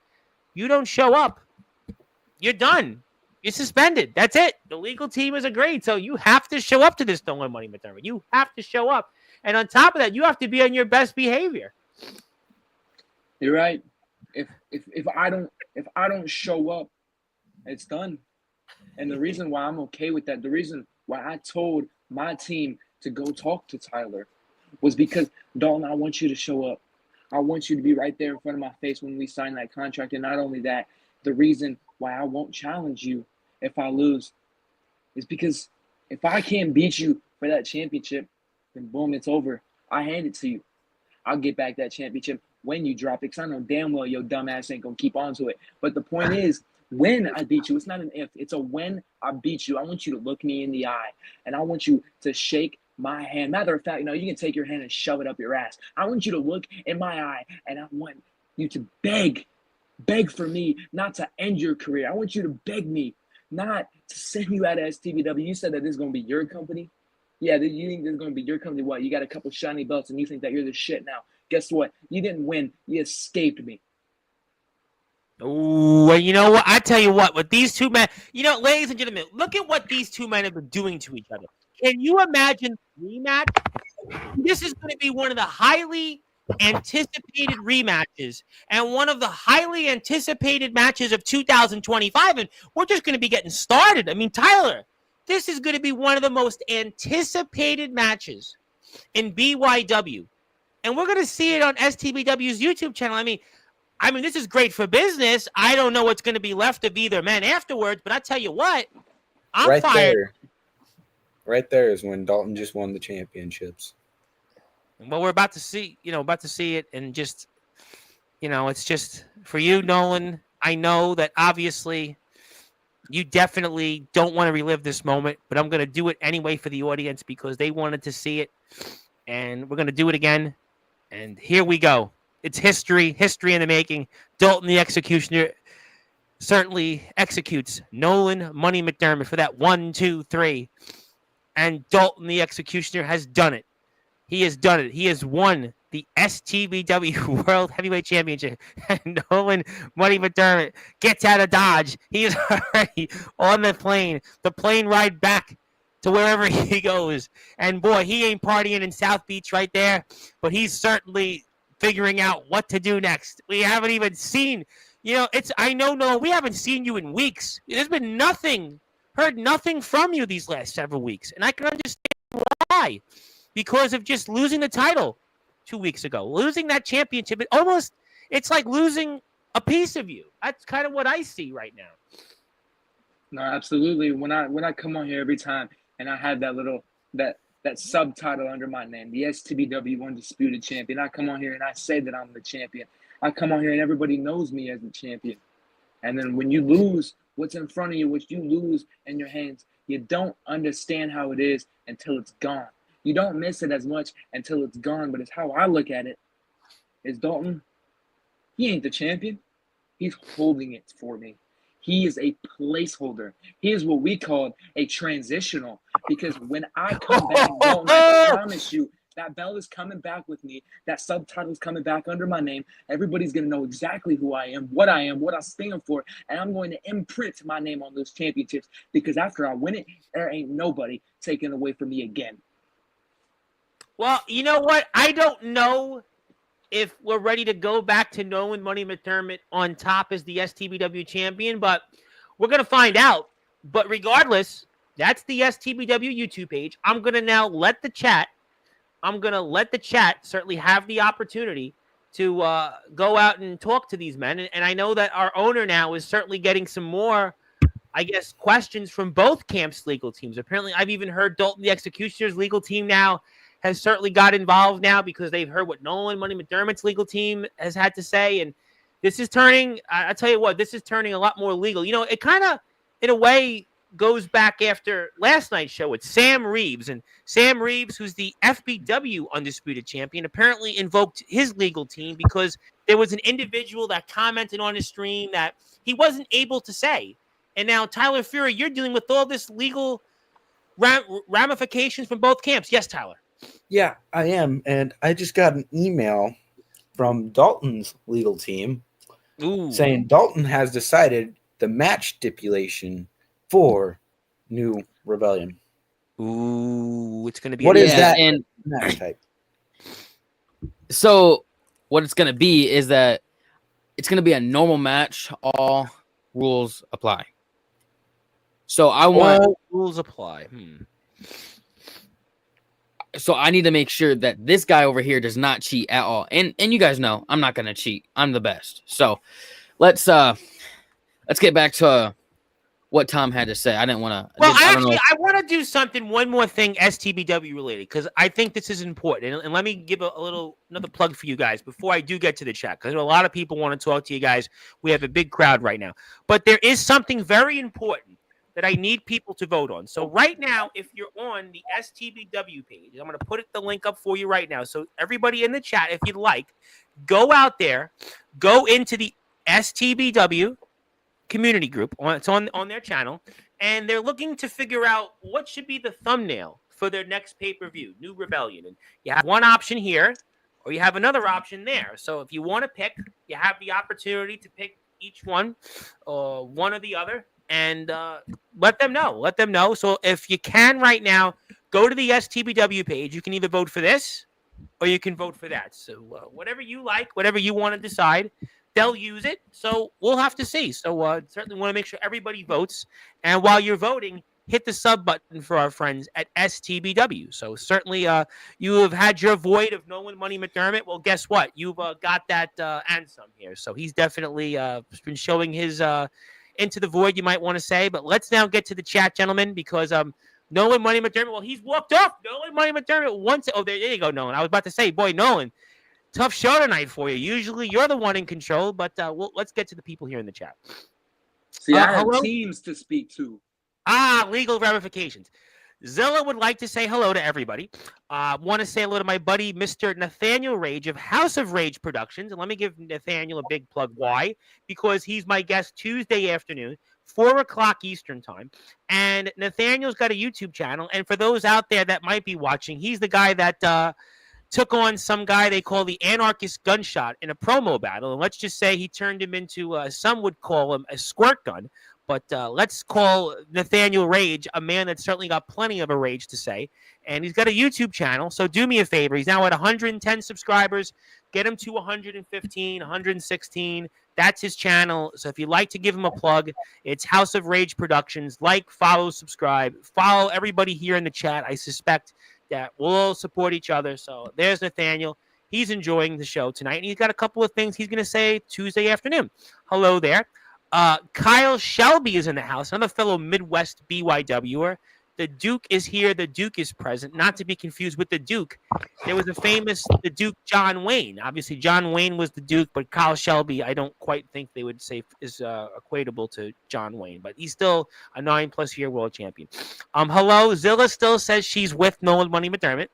you don't show up, you're done. You're suspended. That's it. The legal team has agreed. So you have to show up to this Nolan Money McDermott. You have to show up. And on top of that, you have to be on your best behavior. You're right. If I don't show up, it's done. And the reason why I'm okay with that, the reason why I told my team to go talk to Tyler was because, Dalton, I want you to show up. I want you to be right there in front of my face when we sign that contract. And not only that, the reason why I won't challenge you if I lose is because if I can't beat you for that championship, then boom, it's over. I hand it to you. I'll get back that championship when you drop it, because I know damn well your dumb ass ain't going to keep on to it. But the point is, when I beat you, it's not an if, it's a when I beat you. I want you to look me in the eye, and I want you to shake my hand. Matter of fact, you can take your hand and shove it up your ass. I want you to look in my eye, and I want you to beg for me not to end your career. I want you to beg me not to send you out of STBW. You said that this is going to be your company. Yeah, you think this is going to be your company? What? You got a couple shiny belts, and you think that you're the shit now. Guess what? You didn't win. You escaped me. Well, you know what? I tell you what, with these two men, ladies and gentlemen, look at what these two men have been doing to each other. Can you imagine rematch This is going to be one of the highly anticipated rematches and one of the highly anticipated matches of 2025. And we're just going to be getting started. I mean, Tyler, this is going to be one of the most anticipated matches in BYW. And we're going to see it on STBW's YouTube channel. I mean, this is great for business. I don't know what's going to be left of either men afterwards, but I tell you what, I'm right fired. there. Right there is when Dalton just won the championships. Well, we're about to see it, and just, it's just for you, Nolan. I know that obviously you definitely don't want to relive this moment, but I'm going to do it anyway for the audience because they wanted to see it, and we're going to do it again. And here we go. It's history in the making. Dalton, the executioner, certainly executes Nolan Money McDermott for that 1, 2, 3. And Dalton, the executioner, has done it. He has done it. He has won the STBW World Heavyweight Championship. And Nolan Money McDermott gets out of Dodge. He is already on the plane ride back to wherever he goes. And boy, he ain't partying in South Beach right there, but he's certainly figuring out what to do next. We haven't even seen, we haven't seen you in weeks. There's been heard nothing from you these last several weeks. And I can understand why. Because of just losing the title 2 weeks ago. Losing that championship, it's like losing a piece of you. That's kind of what I see right now. No, absolutely. When I come on here every time and I have that subtitle under my name, the STBW Undisputed Champion, I come on here and I say that I'm the champion. I come on here and everybody knows me as the champion. And then when you lose what's in front of you, what you lose in your hands, you don't understand how it is until it's gone. You don't miss it as much until it's gone, but it's how I look at it. Is Dalton, he ain't the champion. He's holding it for me. He is a placeholder. He is what we call a transitional. Because when I come back, Dalton, I promise you, that bell is coming back with me. That subtitle is coming back under my name. Everybody's going to know exactly who I am, what I stand for. And I'm going to imprint my name on those championships. Because after I win it, there ain't nobody taking away from me again. Well, you know what? I don't know if we're ready to go back to Nolan Money McDermott on top as the STBW champion, but we're going to find out. But regardless, that's the STBW YouTube page. I'm going to now let the chat certainly have the opportunity to go out and talk to these men. And I know that our owner now is certainly getting some more, I guess, questions from both camps' legal teams. Apparently, I've even heard Dalton, the Executioner's legal team now has certainly got involved now because they've heard what Nolan Money McDermott's legal team has had to say. And this is turning, I tell you what, this is turning a lot more legal. It kind of, in a way, goes back after last night's show with Sam Reeves. And Sam Reeves, who's the FBW Undisputed Champion, apparently invoked his legal team because there was an individual that commented on his stream that he wasn't able to say. And now, Tyler Fury, you're dealing with all this legal ramifications from both camps. Yes, Tyler. Yeah, I am. And I just got an email from Dalton's legal team saying Dalton has decided the match stipulation for New Rebellion. Ooh, it's going to be what is that and match type? So what it's going to be is that it's going to be a normal match. All rules apply. So I want rules apply. So I need to make sure that this guy over here does not cheat at all. And you guys know I'm not going to cheat. I'm the best. So let's get back to what Tom had to say. I didn't want to. Well, I want to do one more thing STBW related because I think this is important. And let me give another plug for you guys before I do get to the chat because a lot of people want to talk to you guys. We have a big crowd right now, but there is something very important that I need people to vote on. So right now, if you're on the STBW page, I'm going to put the link up for you right now. So everybody in the chat, if you'd like, go out there, go into the STBW community group. It's on their channel, and they're looking to figure out what should be the thumbnail for their next pay-per-view, New Rebellion. And you have one option here, or you have another option there. So if you want to pick, you have the opportunity to pick each one, one or the other. And let them know. So if you can right now, go to the STBW page. You can either vote for this or you can vote for that. So whatever you like, whatever you want to decide, they'll use it. So we'll have to see. So certainly want to make sure everybody votes. And while you're voting, hit the sub button for our friends at STBW. So certainly you have had your void of Nolan Money McDermott. Well, guess what? You've got that and some here. So he's definitely been showing his into the void, you might want to say. But let's now get to the chat, gentlemen, because Nolan Money McDermott, well, he's walked off. Nolan Money McDermott once. Oh, there you go, Nolan. I was about to say, boy, Nolan, tough show tonight for you. Usually you're the one in control, but let's get to the people here in the chat. See, I have hello? teams to speak to. Legal ramifications. Zilla would like to say hello to everybody. Want to say hello to my buddy, Mr. Nathaniel Rage of House of Rage Productions. And let me give Nathaniel a big plug. Why? Because he's my guest Tuesday afternoon, 4 o'clock Eastern time. And Nathaniel's got a YouTube channel. And for those out there that might be watching, he's the guy that took on some guy they call the Anarchist Gunshot in a promo battle. And let's just say he turned him into, some would call him a squirt gun. But let's call Nathaniel Rage a man that's certainly got plenty of a rage to say. And he's got a YouTube channel. So do me a favor. He's now at 110 subscribers. Get him to 115, 116. That's his channel. So if you'd like to give him a plug, it's House of Rage Productions. Like, follow, subscribe. Follow everybody here in the chat. I suspect that we'll all support each other. So there's Nathaniel. He's enjoying the show tonight. And he's got a couple of things he's going to say Tuesday afternoon. Hello there. Kyle Shelby is in the house, another fellow Midwest BYWer. The Duke is here. The Duke is present. Not to be confused with the Duke. There was the Duke John Wayne. Obviously, John Wayne was the Duke, but Kyle Shelby, I don't quite think they would say is equatable to John Wayne, but he's still a 9+ year world champion. Hello, Zilla still says she's with Nolan Money McDermott.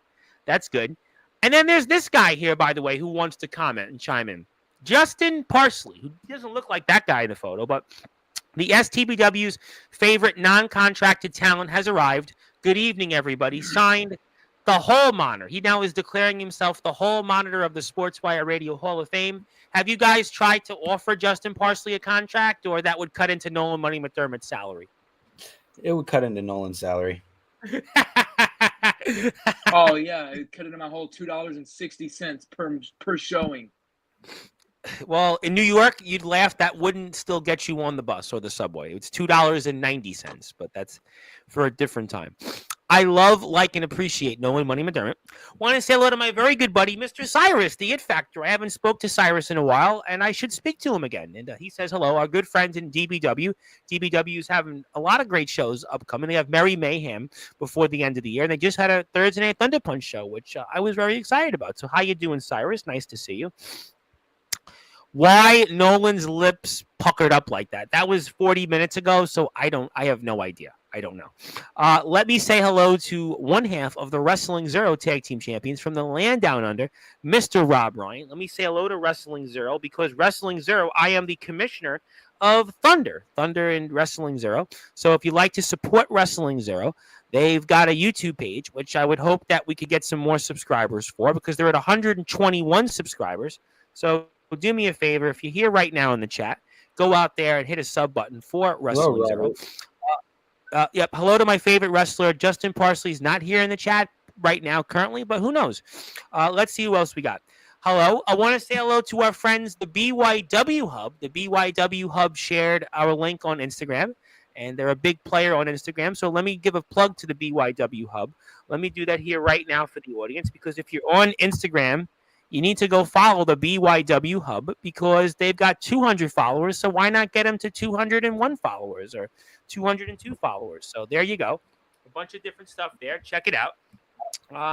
That's good. And then there's this guy here, by the way, who wants to comment and chime in. Justin Parsley, who doesn't look like that guy in the photo, but the STBW's favorite non-contracted talent has arrived. Good evening, everybody. Signed the Hall Monitor. He now is declaring himself the Hall Monitor of the Sportswire Radio Hall of Fame. Have you guys tried to offer Justin Parsley a contract, or that would cut into Nolan Money McDermott's salary? It would cut into Nolan's salary. Oh, yeah. It cut into my whole $2.60 per showing. Well, in New York, you'd laugh. That wouldn't still get you on the bus or the subway. It's $2.90, but that's for a different time. I love, like, and appreciate Nolan Money McDermott. Want to say hello to my very good buddy, Mr. Cyrus, the It Factor. I haven't spoke to Cyrus in a while, and I should speak to him again. And he says hello. Our good friends in DBW. DBW is having a lot of great shows upcoming. They have Merry Mayhem before the end of the year. And they just had a Thursday Night Thunder Punch show, which I was very excited about. So how you doing, Cyrus? Nice to see you. Why Nolan's lips puckered up like that? That was 40 minutes ago, so I have no idea. I don't know. Let me say hello to one half of the Wrestling Zero Tag Team Champions from the land down under, Mr. Rob Ryan. Let me say hello to Wrestling Zero, because Wrestling Zero, I am the commissioner of Thunder and Wrestling Zero. So if you'd like to support Wrestling Zero, they've got a YouTube page, which I would hope that we could get some more subscribers for, because they're at 121 subscribers. So do me a favor, if you're here right now in the chat, go out there and hit a sub button for Wrestling Zero. Yep. Hello to my favorite wrestler, Justin Parsley's not here in the chat right now currently, but who knows? Let's see who else we got. Hello. I want to say hello to our friends, the BYW Hub. The BYW Hub shared our link on Instagram, and they're a big player on Instagram. So let me give a plug to the BYW Hub. Let me do that here right now for the audience, because if you're on Instagram, you need to go follow the BYW Hub, because they've got 200 followers. So why not get them to 201 followers or 202 followers? So there you go. A bunch of different stuff there. Check it out.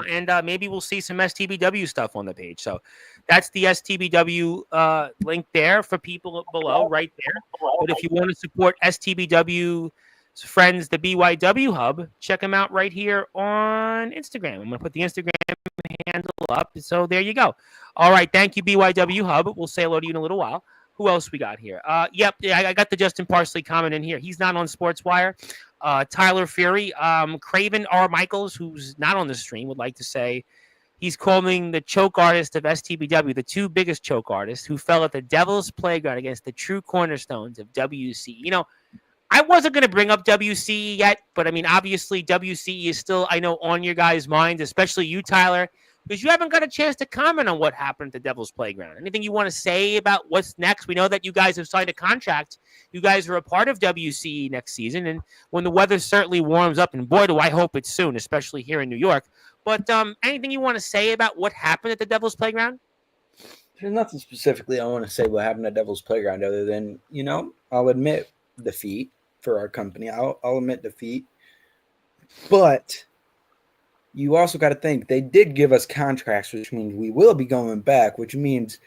And maybe we'll see some STBW stuff on the page. So that's the STBW link there for people below right there. But if you want to support STBW friends, the BYW Hub, check them out right here on Instagram. I'm going to put the Instagram handle up. So there you go. All right. Thank you, BYW Hub. We'll say hello to you in a little while. Who else we got here? Yep. I got the Justin Parsley comment in here. He's not on Sportswire. Tyler Fury, Craven R. Michaels, who's not on the stream, would like to say he's calling the choke artist of STBW the two biggest choke artists who fell at the Devil's Playground against the true cornerstones of WC. You know, I wasn't going to bring up WCE yet, but I mean, obviously, WCE is still, I know, on your guys' minds, especially you, Tyler, because you haven't got a chance to comment on what happened at the Devil's Playground. Anything you want to say about what's next? We know that you guys have signed a contract. You guys are a part of WCE next season, and when the weather certainly warms up, and boy, do I hope it's soon, especially here in New York. But anything you want to say about what happened at the Devil's Playground? There's nothing specifically I want to say what happened at Devil's Playground other than, I'll admit defeat for our company. I'll admit defeat. But you also got to think they did give us contracts, which means we will be going back, which means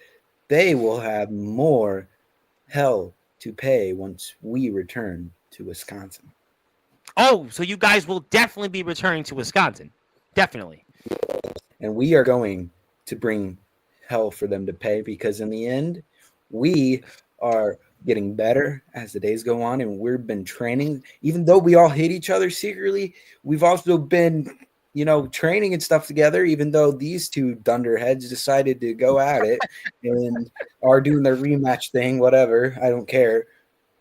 they will have more hell to pay once we return to Wisconsin. Oh, so you guys will definitely be returning to Wisconsin. Definitely. And we are going to bring hell for them to pay because in the end, we are getting better as the days go on, and we've been training. Even though we all hate each other secretly, we've also been, training and stuff together, even though these two dunderheads decided to go at it and are doing their rematch thing, whatever. I don't care.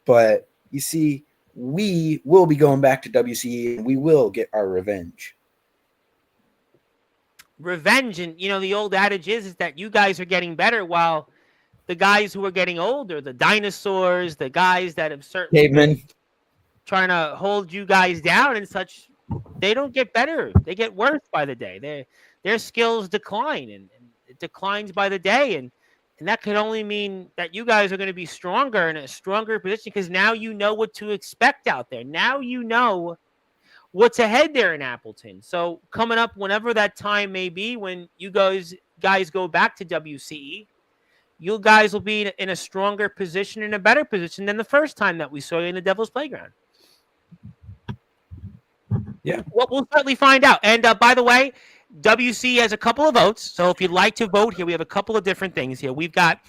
But you see, we will be going back to WCE and we will get our revenge. Revenge, and the old adage is that you guys are getting better while the guys who are getting older, the dinosaurs, the guys that have certainly been trying to hold you guys down and such, they don't get better. They get worse by the day. Their skills decline, and it declines by the day. And that could only mean that you guys are going to be stronger in a stronger position because now you know what to expect out there. Now you know what's ahead there in Appleton. So coming up, whenever that time may be, when you guys go back to WCE, you guys will be in a stronger position, in a better position than the first time that we saw you in the Devil's Playground. Yeah. Well, we'll certainly find out. And by the way, WC has a couple of votes. So if you'd like to vote here, we have a couple of different things here. We've got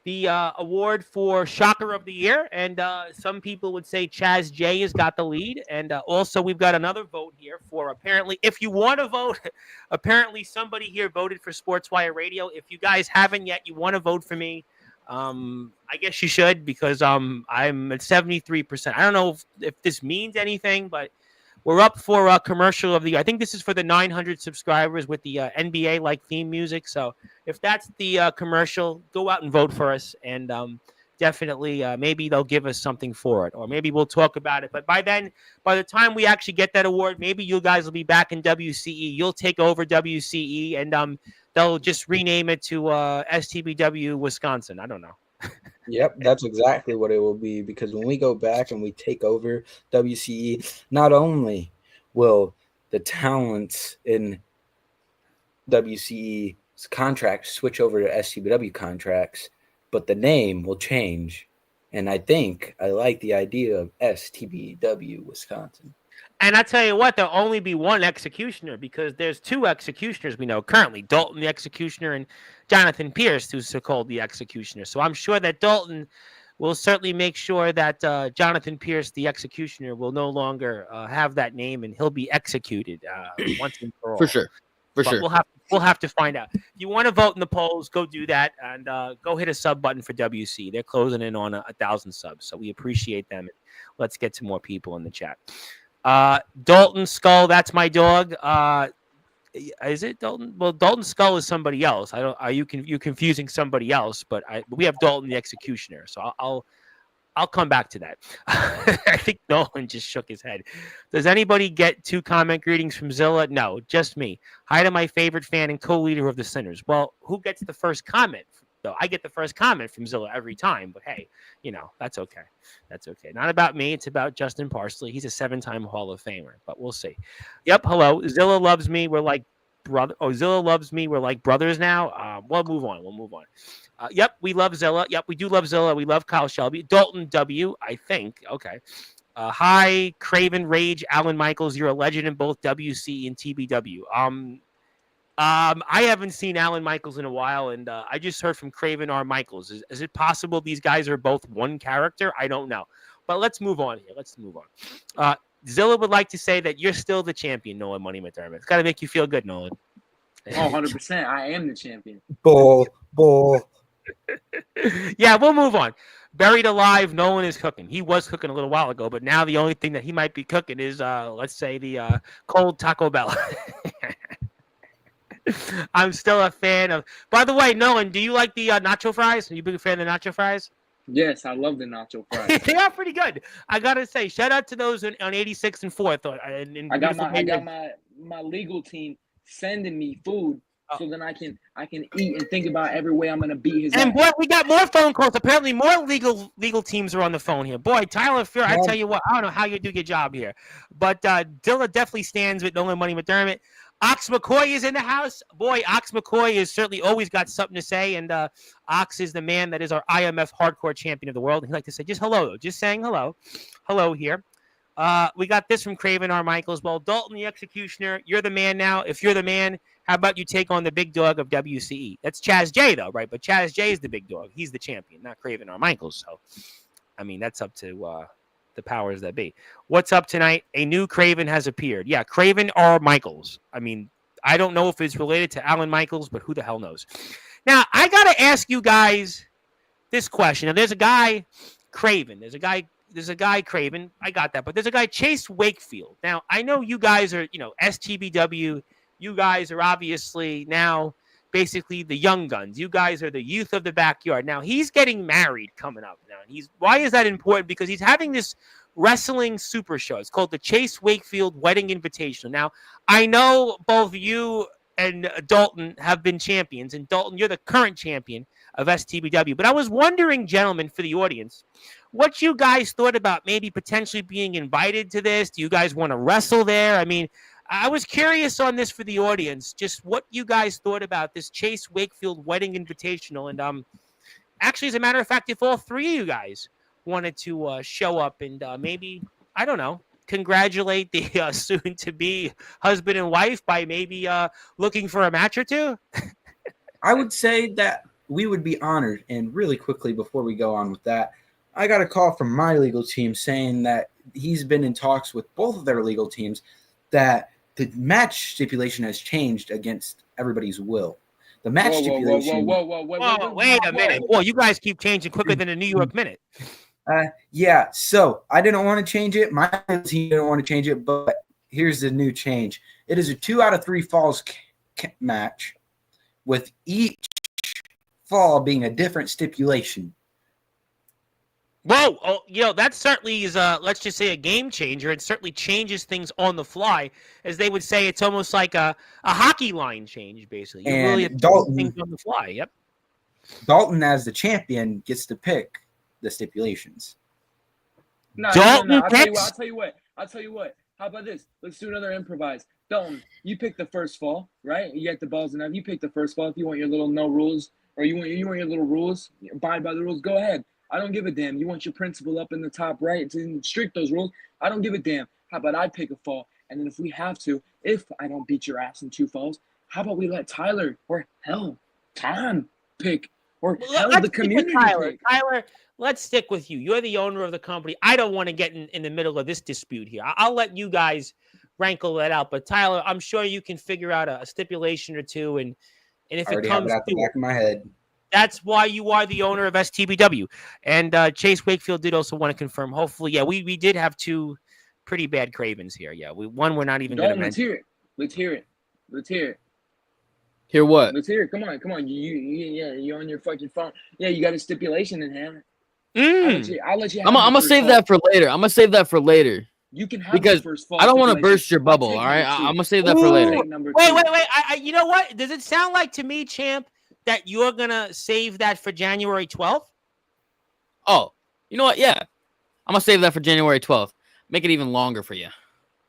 the award for Shocker of the Year. And some people would say Chaz J has got the lead. And also we've got another vote here for apparently, if you want to vote, apparently somebody here voted for Sportswire Radio. If you guys haven't yet, you want to vote for me, I guess you should because I'm at 73%. I don't know if this means anything, but we're up for a commercial of the year. I think this is for the 900 subscribers with the NBA-like theme music. So if that's the commercial, go out and vote for us. And definitely maybe they'll give us something for it. Or maybe we'll talk about it. But by then, by the time we actually get that award, maybe you guys will be back in WCE. You'll take over WCE. And they'll just rename it to STBW Wisconsin. I don't know. Yep, that's exactly what it will be because when we go back and we take over WCE, not only will the talents in WCE's contracts switch over to STBW contracts, but the name will change. And I think I like the idea of STBW Wisconsin. And I tell you what, there'll only be one executioner because there's two executioners we know currently, Dalton the executioner and Jonathan Pierce, who's called the executioner. So I'm sure that Dalton will certainly make sure that Jonathan Pierce, the executioner, will no longer have that name and he'll be executed once and for all. For sure. We'll have to find out. If you want to vote in the polls, go do that and go hit a sub button for WC. They're closing in on 1,000 subs, so we appreciate them. Let's get some more people in the chat. Dalton Skull, that's my dog. Is it Dalton? Well, Dalton Skull is somebody else. I don't. Are you confusing somebody else? But we have Dalton the executioner. So I'll come back to that. I think Nolan just shook his head. Does anybody get 2 comment greetings from Zilla? No, just me. Hi to my favorite fan and co-leader of the Sinners. Well, who gets the first comment? Though I get the first comment from Zilla every time, but hey, that's okay. That's okay. Not about me. It's about Justin Parsley. He's a 7-time Hall of Famer, but we'll see. Yep. Hello. Zilla loves me. We're like brother. Oh, Zilla loves me. We're like brothers now. We'll move on. Yep. We love Zilla. Yep. We do love Zilla. We love Kyle Shelby. Dalton W. I think. Okay. Hi, Craven Rage, Alan Michaels. You're a legend in both WC and TBW. I haven't seen Alan Michaels in a while, and I just heard from Craven R. Michaels. Is it possible these guys are both one character? I don't know. But let's move on here. Zilla would like to say that you're still the champion, Nolan Money McDermott. It's got to make you feel good, Nolan. Oh, 100%. I am the champion. Bull. Yeah, we'll move on. buried alive, Nolan is cooking. He was cooking a little while ago, but now the only thing that he might be cooking is, let's say, the cold Taco Bell. I'm still a fan of. By the way, Nolan, do you like the nacho fries? Are you a big fan of the nacho fries? Yes, I love the nacho fries. They are pretty good. I gotta say, shout out to those on 86th and 4th. I got my legal team sending me food so then I can eat and think about every way I'm gonna beat his And ass. boy, we got more phone calls. Apparently, more legal teams are on the phone here. Boy, Tyler Fury, I tell you what, I don't know how you do your job here, but Dilla definitely stands with Nolan Money McDermott. Ox McCoy is in the house. Boy, Ox McCoy has certainly always got something to say, and Ox is the man that is our IMF hardcore champion of the world. He'd like to say just hello, just saying hello. Hello here. We got this from Craven R. Michaels. Well, Dalton the Executioner, you're the man now. If you're the man, how about you take on the big dog of WCE? That's Chaz J, though, right? But Chaz J is the big dog. He's the champion, not Craven R. Michaels. So, I mean, that's up to the powers that be. What's up tonight? A new Craven has appeared. Yeah, Craven R. Michaels. I mean, I don't know if it's related to Alan Michaels, but who the hell knows? Now, I got to ask you guys this question. Now, there's a guy, Craven. There's a guy, Craven. I got that. But there's a guy, Chase Wakefield. Now, I know you guys are, STBW. You guys are obviously now basically the young guns. You guys are the youth of the backyard. Now, he's getting married coming up now. And why is that important? Because he's having this wrestling super show. It's called the Chase Wakefield Wedding Invitational. Now, I know both you and Dalton have been champions. And Dalton, you're the current champion of STBW. But I was wondering, gentlemen, for the audience, what you guys thought about maybe potentially being invited to this. Do you guys want to wrestle there? I mean, I was curious on this for the audience, just what you guys thought about this Chase Wakefield Wedding Invitational. And actually, as a matter of fact, if all three of you guys wanted to show up and maybe, I don't know, congratulate the soon-to-be husband and wife by maybe looking for a match or two? I would say that we would be honored. And really quickly, before we go on with that, I got a call from my legal team saying that he's been in talks with both of their legal teams that the match stipulation has changed against everybody's will. The match stipulation. Whoa, wait a minute. Boy, you guys keep changing quicker than a New York minute. Yeah, so I didn't want to change it. My team didn't want to change it, but here's the new change. It is a 2 out of 3 falls match with each fall being a different stipulation. Whoa, that certainly is, let's just say, a game changer. It certainly changes things on the fly. As they would say, it's almost like a hockey line change, basically. You really have to do things on the fly, yep. Dalton, as the champion, gets to pick the stipulations. No, Dalton I'll picks? tell you what. How about this? Let's do another improvise. Dalton, you pick the first fall, right? You get the balls enough. You pick the first fall. If you want your little no rules, or you want your little rules, abide by the rules, go ahead. I don't give a damn. You want your principal up in the top right to strict those rules. I don't give a damn. How about I pick a fall? And then if we have to, if I don't beat your ass in 2 falls, how about we let Tyler or hell, Tom pick? Or hell, the community pick? Tyler, let's stick with you. You're the owner of the company. I don't want to get in the middle of this dispute here. I'll let you guys rankle that out. But Tyler, I'm sure you can figure out a stipulation or two. And if it comes out the back of my head. That's why you are the owner of STBW. And Chase Wakefield did also want to confirm. Hopefully, yeah, we did have 2 pretty bad Cravens here. Yeah, one we're not even going to mention. Let's hear it. Hear what? Let's hear it. Come on. You're on your fucking phone. Yeah, you got a stipulation in hand. I'll let you have I'm gonna save that for later. You can have because the first fall. I don't want to burst your bubble. All right, I'm gonna save that for later. Wait. You know what? Does it sound like to me, champ, that you're going to save that for January 12th? Oh, you know what? Yeah. I'm going to save that for January 12th. Make it even longer for you.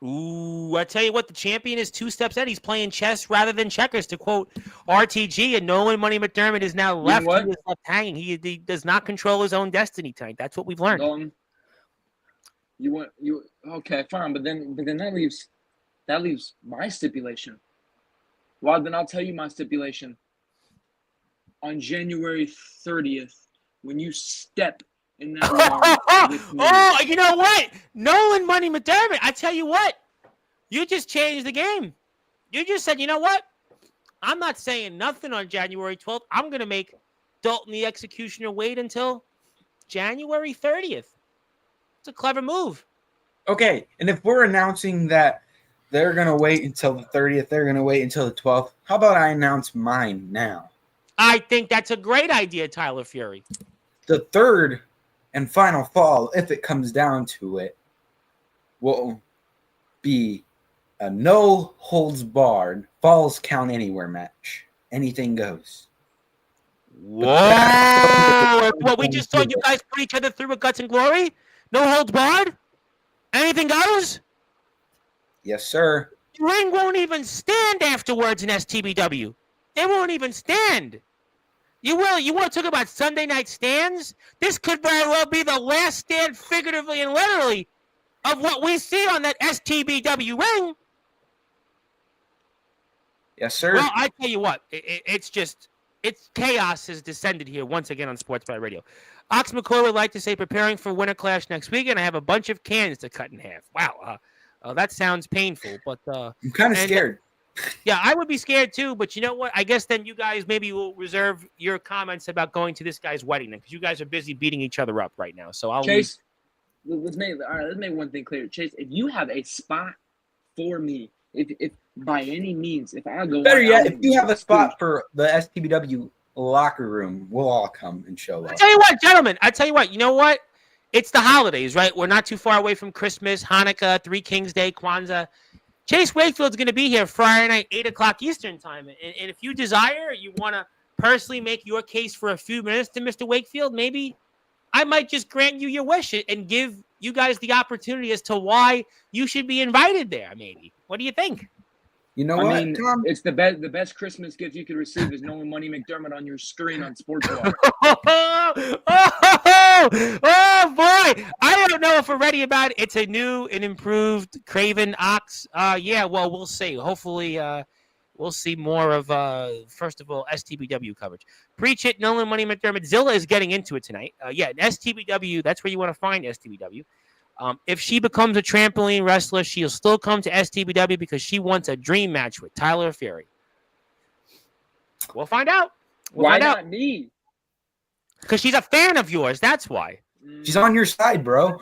Ooh, I tell you what, the champion is 2 steps ahead. He's playing chess rather than checkers, to quote RTG, and Nolan Money McDermott is now left. He is left hanging. He does not control his own destiny tonight. That's what we've learned. Nolan, okay, fine, but then that leaves my stipulation. Well, then I'll tell you my stipulation. On January 30th, when you step in that you know what? Nolan Money McDermott, I tell you what, you just changed the game. You just said, you know what? I'm not saying nothing on January 12th. I'm going to make Dalton the Executioner wait until January 30th. It's a clever move. Okay, and if we're announcing that they're going to wait until the 30th, they're going to wait until the 12th, how about I announce mine now? I think that's a great idea, Tyler Fury. The third and final fall, if it comes down to it, will be a no-holds-barred Falls Count Anywhere match. Anything goes. Whoa! What we just saw you guys put each other through with guts and glory? No holds barred? Anything goes? Yes, sir. The ring won't even stand afterwards in STBW. They won't even stand. You want to talk about Sunday night stands? This could very well be the last stand, figuratively and literally, of what we see on that STBW ring. Yes, sir. Well, I tell you what, it's chaos has descended here once again on Sportzwire Radio. Ox McCoy would like to say preparing for Winter Clash next week, and I have a bunch of cans to cut in half. Wow, that sounds painful, but I'm kind of scared. Yeah, I would be scared too, but you know what? I guess then you guys maybe will reserve your comments about going to this guy's wedding then, because you guys are busy beating each other up right now. So I'll Chase, let's make one thing clear. Chase, if you have a spot for me, if by any means, if I go better yet, if you have a spot for the STBW locker room, we'll all come and show up. I tell you what, gentlemen, you know what? It's the holidays, right? We're not too far away from Christmas, Hanukkah, Three Kings Day, Kwanzaa. Chase Wakefield's going to be here Friday night, 8 o'clock Eastern time. And if you desire, you want to personally make your case for a few minutes to Mr. Wakefield, maybe I might just grant you your wish and give you guys the opportunity as to why you should be invited there, maybe. What do you think? You know I mean, Tom? It's the best Christmas gift you could receive is knowing Money McDermott on your screen on Sportswire. Oh, boy. I don't know if we're ready about it. It's a new and improved Craven Ox. Yeah, well, we'll see. Hopefully, we'll see more of, first of all, STBW coverage. Preach it, Nolan Money McDermott. Zilla is getting into it tonight. Yeah, STBW, that's where you want to find STBW. If she becomes a trampoline wrestler, she'll still come to STBW because she wants a dream match with Tyler Fury. We'll find out. Why not me? Because she's a fan of yours. That's why. She's on your side, bro.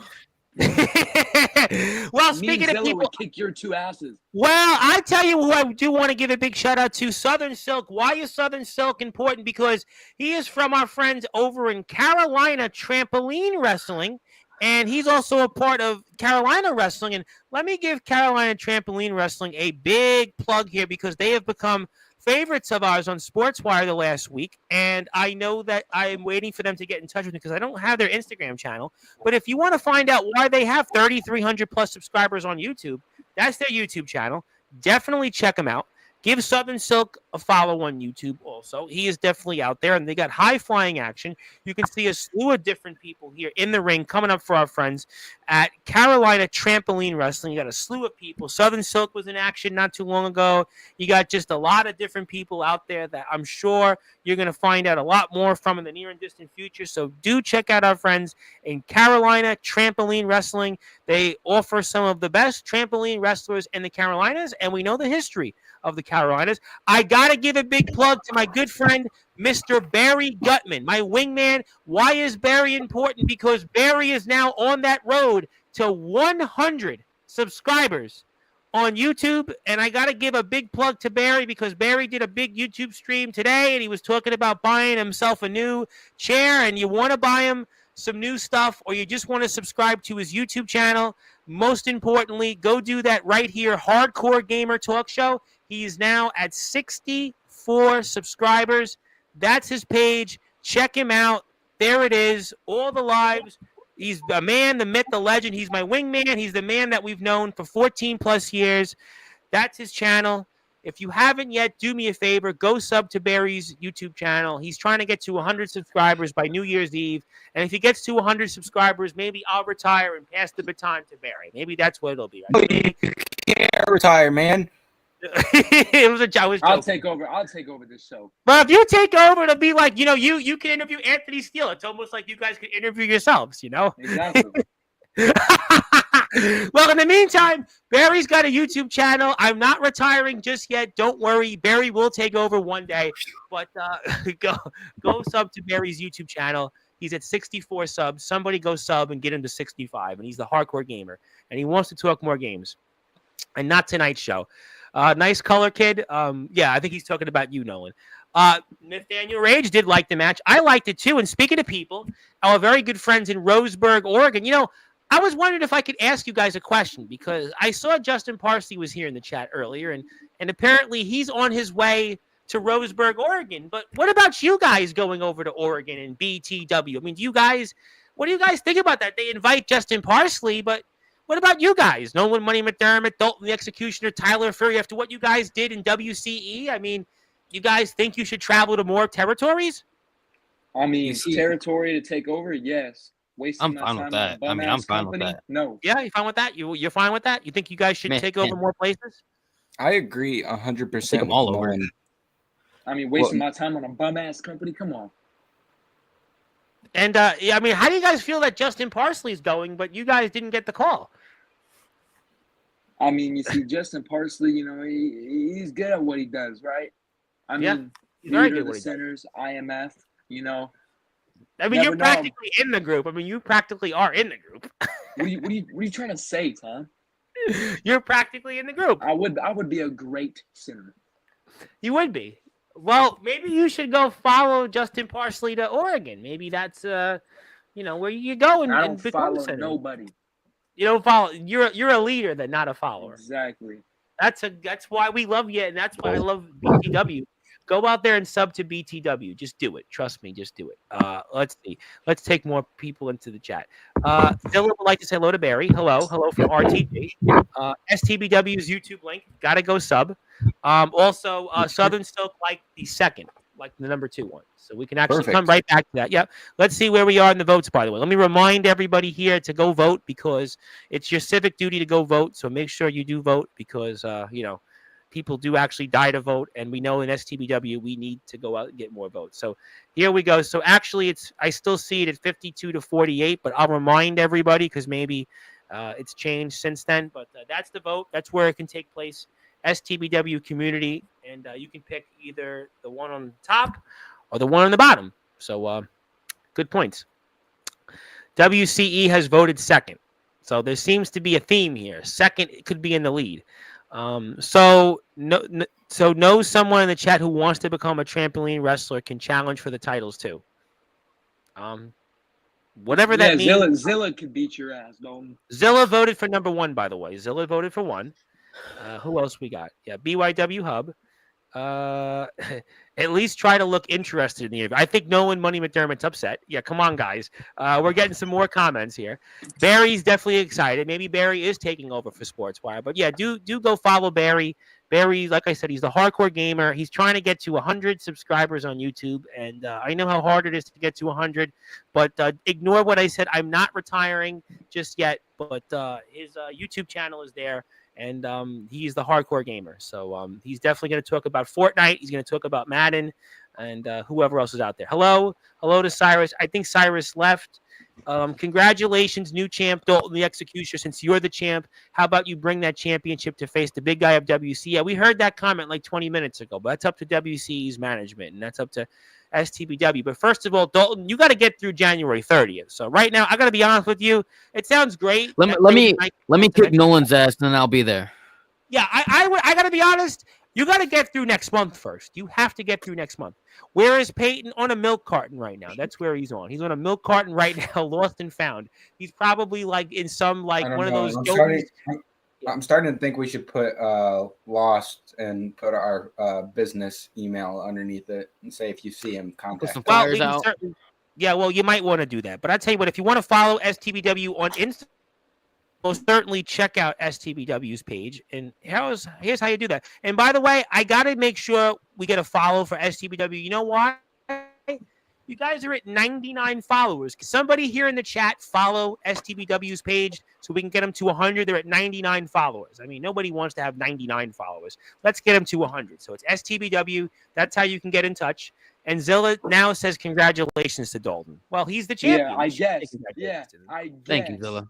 Well, speaking of people, would kick your two asses. Well, I tell you who I do want to give a big shout out to, Southern Silk. Why is Southern Silk important? Because he is from our friends over in Carolina Trampoline Wrestling. And he's also a part of Carolina Wrestling. And let me give Carolina Trampoline Wrestling a big plug here because they have become favorites of ours on Sportswire the last week. And I know that I am waiting for them to get in touch with me because I don't have their Instagram channel. But if you want to find out why they have 3,300 plus subscribers on YouTube, that's their YouTube channel. Definitely check them out. Give Southern Silk a follow on YouTube also. He is definitely out there, and they got high-flying action. You can see a slew of different people here in the ring coming up for our friends at Carolina Trampoline Wrestling. You got a slew of people. Southern Silk was in action not too long ago. You got just a lot of different people out there that I'm sure you're going to find out a lot more from in the near and distant future. So do check out our friends in Carolina Trampoline Wrestling. They offer some of the best trampoline wrestlers in the Carolinas, and we know the history of the Carolinas. I got to give a big plug to my good friend, Mr. Barry Gutman, my wingman. Why is Barry important? Because Barry is now on that road to 100 subscribers on YouTube. And I got to give a big plug to Barry because Barry did a big YouTube stream today, and he was talking about buying himself a new chair, and you want to buy him some new stuff, or you just want to subscribe to his YouTube channel. Most importantly, go do that right here, Hardcore Gamer Talk Show. He's now at 64 subscribers. That's his page. Check him out. There it is. All the lives. He's a man, the myth, the legend. He's my wingman. He's the man that we've known for 14 plus years. That's his channel. If you haven't yet, do me a favor. Go sub to Barry's YouTube channel. He's trying to get to 100 subscribers by New Year's Eve. And if he gets to 100 subscribers, maybe I'll retire and pass the baton to Barry. Maybe that's what it'll be. Right? You can't retire, man. It was a joke. I'll take over this show. But if you take over, it'll be like, you can interview Anthony Steele. It's almost like you guys could interview yourselves, Exactly. Well, in the meantime, Barry's got a YouTube channel. I'm not retiring just yet. Don't worry. Barry will take over one day. But go sub to Barry's YouTube channel. He's at 64 subs. Somebody go sub and get him to 65. And he's the hardcore gamer. And he wants to talk more games. And not tonight's show. Nice color, kid. Yeah, I think he's talking about you, Nolan. Nathaniel Rage did like the match. I liked it too. And speaking of people, our very good friends in Roseburg, Oregon, I was wondering if I could ask you guys a question because I saw Justin Parsley was here in the chat earlier, and apparently he's on his way to Roseburg, Oregon. But what about you guys going over to Oregon and BTW? I mean, what do you guys think about that? They invite Justin Parsley, but what about you guys? Nolan Money McDermott, Dalton the Executioner, Tyler Fury, after what you guys did in WCE? I mean, you guys think you should travel to more territories? I mean, territory to take over, yes. I'm fine with that. I mean, I'm fine with that. No. Yeah, you fine with that? You're fine with that? You think you guys should take over more places? I agree 100%. Take them all over. I mean, wasting my time on a bum-ass company? Come on. And, I mean, how do you guys feel that Justin Parsley's going, but you guys didn't get the call? I mean, you see, Justin Parsley, he's good at what he does, right? I mean, he's very good Theater at of what the he does. Sinners, IMF, I mean, you're practically in the group. I mean, you practically are in the group. What are you trying to say, Tom? You're practically in the group. I would be a great sinner. You would be. Well, maybe you should go follow Justin Parsley to Oregon. Maybe that's where you go and I don't become follow a senator. nobody. You don't follow. You're a leader, then, not a follower. Exactly. That's why we love you, and that's why I love BTW. Go out there and sub to BTW. Just do it. Trust me. Just do it. Let's see. Let's take more people into the chat. Philip would like to say hello to Barry. Hello from RTG. STBW's YouTube link. Gotta go sub. Also, Southern Stoke like the second, like the number 2 one. So we can actually come right back to that. Yeah. Let's see where we are in the votes, by the way. Let me remind everybody here to go vote because it's your civic duty to go vote. So make sure you do vote because, people do actually die to vote, and we know in STBW we need to go out and get more votes. So here we go. So actually, I still see it at 52 to 48, but I'll remind everybody because maybe it's changed since then. But that's the vote. That's where it can take place. STBW community, and you can pick either the one on top or the one on the bottom. So good points. WCE has voted second. So there seems to be a theme here. Second could be in the lead. So know someone in the chat who wants to become a trampoline wrestler can challenge for the titles too. Whatever that means. Zilla could beat your ass, Dalton. Zilla voted for number 1, by the way. Zilla voted for 1. Who else we got? Yeah, BYW Hub. At least try to look interested in the interview. I think Nolan Money McDermott's upset. Yeah, come on, guys. We're getting some more comments here. Barry's definitely excited. Maybe Barry is taking over for Sportswire. But yeah, do go follow Barry. Barry, like I said, he's the hardcore gamer. He's trying to get to 100 subscribers on YouTube. And I know how hard it is to get to 100. But ignore what I said. I'm not retiring just yet. But his YouTube channel is there. And he's the hardcore gamer. So he's definitely going to talk about Fortnite. He's going to talk about Madden and whoever else is out there. Hello to Cyrus. I think Cyrus left. Congratulations, new champ, Dalton the Executioner. Since you're the champ, how about you bring that championship to face the big guy of WC? Yeah, we heard that comment like 20 minutes ago, but that's up to WC's management, and that's up to STBW. But first of all, Dalton, you got to get through January 30th. So right now, I got to be honest with you. It sounds great. Let me kick Nolan's ass, and then I'll be there. Yeah, I got to be honest. You got to get through next month first. You have to get through next month. Where is Peyton? On a milk carton right now. That's where he's on. He's on a milk carton right now, lost and found. He's probably like in some one of those. I'm starting to think we should put lost and put our business email underneath it and say if you see him, contact. Some flyers out. Well, you might want to do that. But I tell you what, if you want to follow STBW on Instagram, most certainly check out STBW's page. And here's how you do that. And by the way, I got to make sure we get a follow for STBW. You know why? You guys are at 99 followers. Can somebody here in the chat follow STBW's page so we can get them to 100? They're at 99 followers. I mean, nobody wants to have 99 followers. Let's get them to 100. So it's STBW. That's how you can get in touch. And Zilla now says congratulations to Dalton. Well, he's the champion. Yeah, I guess. Yeah, I guess. Thank you, Zilla.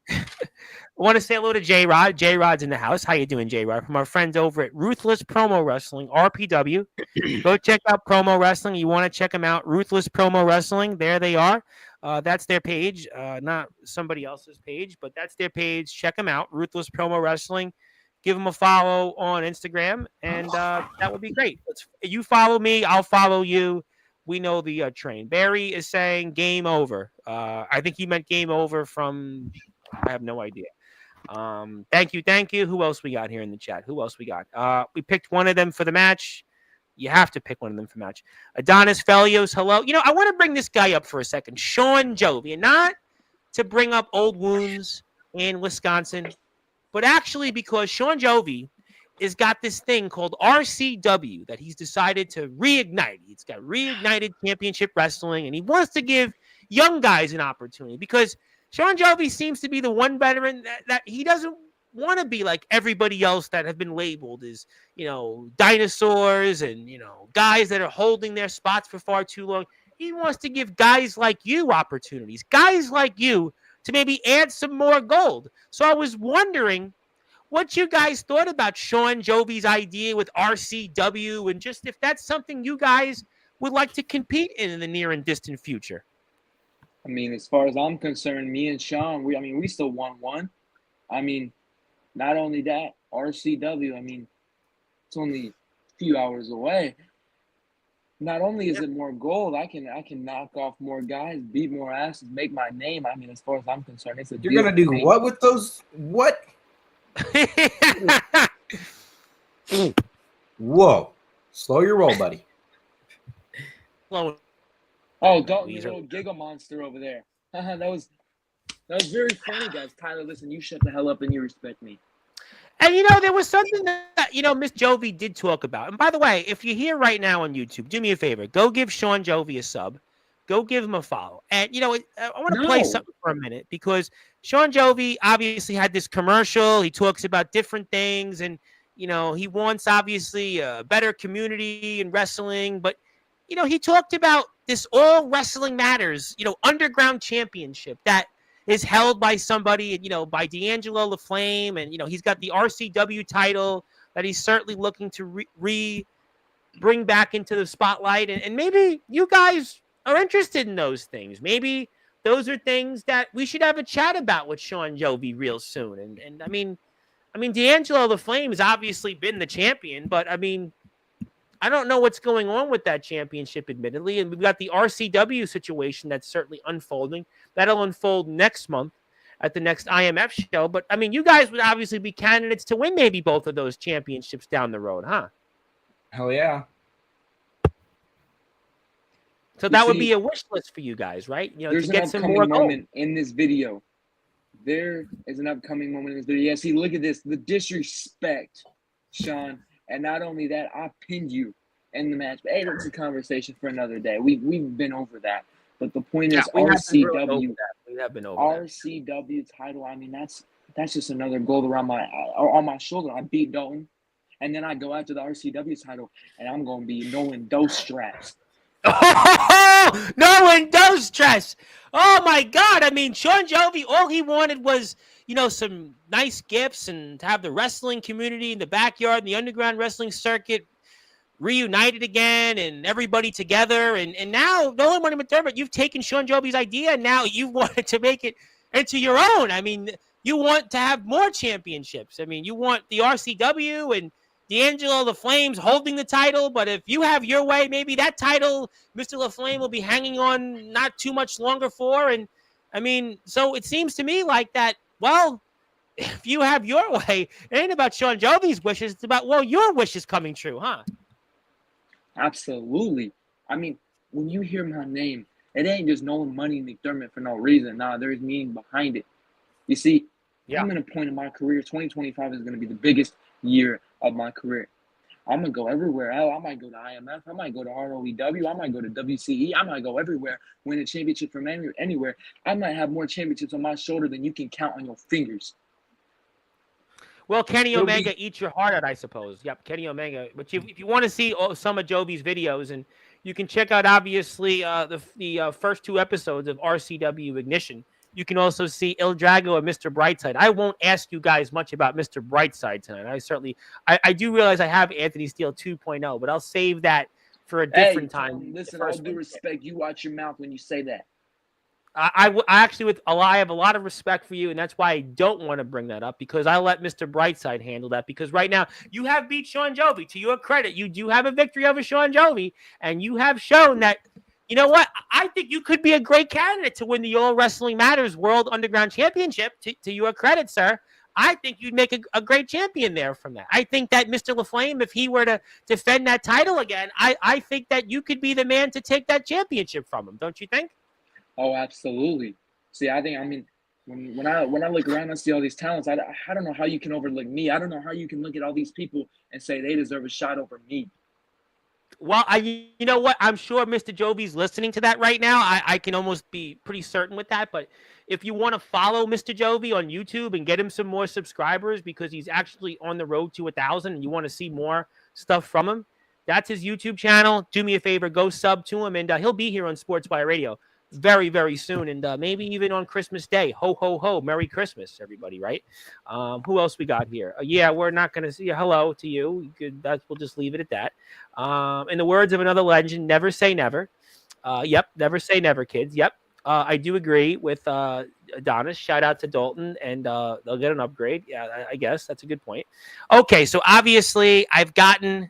I want to say hello to J-Rod. J-Rod's in the house. How you doing, J-Rod? From our friends over at Ruthless Promo Wrestling, RPW. Go check out Promo Wrestling. You want to check them out. Ruthless Promo Wrestling. There they are. That's their page, not somebody else's page, but that's their page. Check them out. Ruthless Promo Wrestling. Give them a follow on Instagram, and that would be great. You follow me, I'll follow you. We know the train. Barry is saying game over. I think he meant game over from, I have no idea. Thank you. Who else we got here in the chat? Who else we got? We picked one of them for the match. You have to pick one of them for match. Adonis Felios, hello. You know, I want to bring this guy up for a second. Sean Jovi, and not to bring up old wounds in Wisconsin, but actually because Sean Jovi has got this thing called RCW that he's decided to reignite. He's got reignited championship wrestling, and he wants to give young guys an opportunity because Sean Jovi seems to be the one veteran that he doesn't want to be like everybody else that have been labeled as, you know, dinosaurs and, you know, guys that are holding their spots for far too long. He wants to give guys like you opportunities, guys like you to maybe add some more gold. So I was wondering what you guys thought about Sean Jovi's idea with RCW and just if that's something you guys would like to compete in the near and distant future. I mean, as far as I'm concerned, me and Sean, we still want one. I mean, not only that, RCW, I mean, it's only a few hours away. Not only is it more gold, I can knock off more guys, beat more asses, make my name. I mean, as far as I'm concerned, it's a You're gonna do what with those? What? Whoa! Slow your roll, buddy. Well, oh, Dalton, you little giggle monster over there. that was very funny, guys. Tyler, listen, you shut the hell up and you respect me. And, you know, there was something that, you know, Miss Jovi did talk about. And by the way, if you're here right now on YouTube, do me a favor. Go give Sean Jovi a sub. Go give him a follow. And, you know, I want to play something for a minute because Sean Jovi obviously had this commercial. He talks about different things. And, you know, he wants, obviously, a better community in wrestling. But, you know, he talked about this All Wrestling Matters, you know, underground championship that is held by somebody, you know, by D'Angelo LaFlame. And, you know, he's got the RCW title that he's certainly looking to bring back into the spotlight. And maybe you guys are interested in those things. Maybe those are things that we should have a chat about with Sean Jovi real soon. And I mean, D'Angelo LaFlame has obviously been the champion, but I mean, I don't know what's going on with that championship, admittedly. And we've got the RCW situation that's certainly unfolding. That'll unfold next month at the next IMF show. But, I mean, you guys would obviously be candidates to win maybe both of those championships down the road, huh? Hell yeah. So that would be a wish list for you guys, right? You know, there's to get an some upcoming more moment in this video. There is an upcoming moment in this video. Yeah, see, look at this. The disrespect, Sean. And not only that, I pinned you in the match. But hey, that's a conversation for another day. We've been over that. But the point is, RCW, we have been over RCW title. I mean, that's just another gold around on my shoulder. I beat Dalton, and then I go after the RCW title, and I'm gonna be knowing those straps. Knowing those straps. Oh my God! I mean, Sean Jovi, all he wanted was, you know, some nice gifts and to have the wrestling community in the backyard and the underground wrestling circuit reunited again and everybody together. And now, Nolan McDermott, you've taken Sean Jovi's idea and now you wanted to make it into your own. I mean, you want to have more championships. I mean, you want the RCW and D'Angelo LaFlame's holding the title, but if you have your way, maybe that title Mr. LaFlame will be hanging on not too much longer for. And I mean, so it seems to me like that, well, if you have your way, it ain't about Sean Jovi's wishes. It's about, well, your wishes coming true, huh? Absolutely. I mean, when you hear my name, it ain't just Nolan Money McDermott for no reason. Nah, there's meaning behind it. You see, I'm at a point in my career, 2025 is going to be the biggest year of my career. I'm going to go everywhere. Hell, I might go to IMF. I might go to ROEW. I might go to WCE. I might go everywhere, win a championship from anywhere. I might have more championships on my shoulder than you can count on your fingers. Well, Kenny Omega eats your heart out, I suppose. Yep, Kenny Omega. But if you want to see some of Jovi's videos, and you can check out, obviously, the first two episodes of RCW Ignition. You can also see Il Drago and Mr. Brightside. I won't ask you guys much about Mr. Brightside tonight. I do realize I have Anthony Steele 2.0, but I'll save that for a different time. Listen, all due respect, you watch your mouth when you say that. I actually, I have a lot of respect for you, and that's why I don't want to bring that up, because I let Mr. Brightside handle that. Because right now, you have beat Sean Jovi. To your credit, you do have a victory over Sean Jovi, and you have shown that, you know what? I think you could be a great candidate to win the All Wrestling Matters World Underground Championship. To your credit, sir. I think you'd make a great champion there from that. I think that Mr. LaFlame, if he were to defend that title again, I think that you could be the man to take that championship from him. Don't you think? Oh, absolutely. See, I mean, when I look around and see all these talents, I don't know how you can overlook me. I don't know how you can look at all these people and say they deserve a shot over me. Well, you know what? I'm sure Mr. Jovi's listening to that right now. I can almost be pretty certain with that. But if you want to follow Mr. Jovi on YouTube and get him some more subscribers, because he's actually on the road to 1,000, and you want to see more stuff from him, that's his YouTube channel. Do me a favor, go sub to him, and he'll be here on Sportzwire Radio very, very soon, and maybe even on Christmas Day. Ho, ho, ho. Merry Christmas, everybody, right? Who else we got here? Yeah, we're not going to see hello to you. We'll just leave it at that. In the words of another legend, never say never. Yep, never say never, kids. Yep. I do agree with Adonis. Shout out to Dalton, and they'll get an upgrade. Yeah, I guess that's a good point. Okay, so obviously I've gotten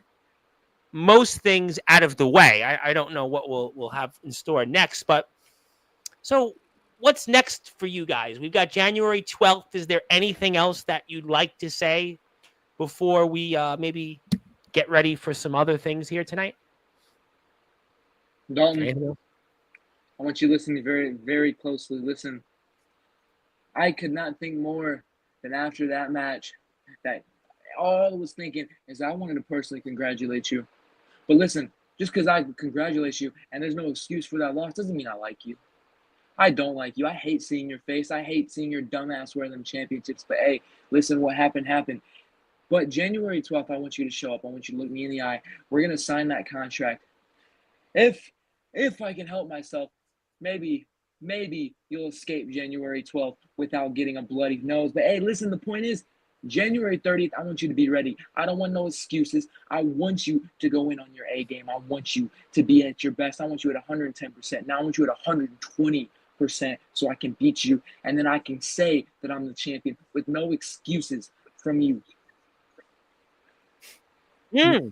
most things out of the way. I don't know what we'll have in store next, but so what's next for you guys? We've got January 12th. Is there anything else that you'd like to say before we maybe get ready for some other things here tonight? Dalton, I want you to listen to me very, very closely. Listen, I could not think more than after that match that all I was thinking is I wanted to personally congratulate you. But listen, just because I congratulate you and there's no excuse for that loss doesn't mean I like you. I don't like you. I hate seeing your face. I hate seeing your dumbass wear them championships. But hey, listen, what happened, happened. But January 12th, I want you to show up. I want you to look me in the eye. We're going to sign that contract. If I can help myself, maybe you'll escape January 12th without getting a bloody nose. But hey, listen, the point is, January 30th, I want you to be ready. I don't want no excuses. I want you to go in on your A game. I want you to be at your best. I want you at 110%. Now I want you at 120%. So I can beat you, and then I can say that I'm the champion with no excuses from you. No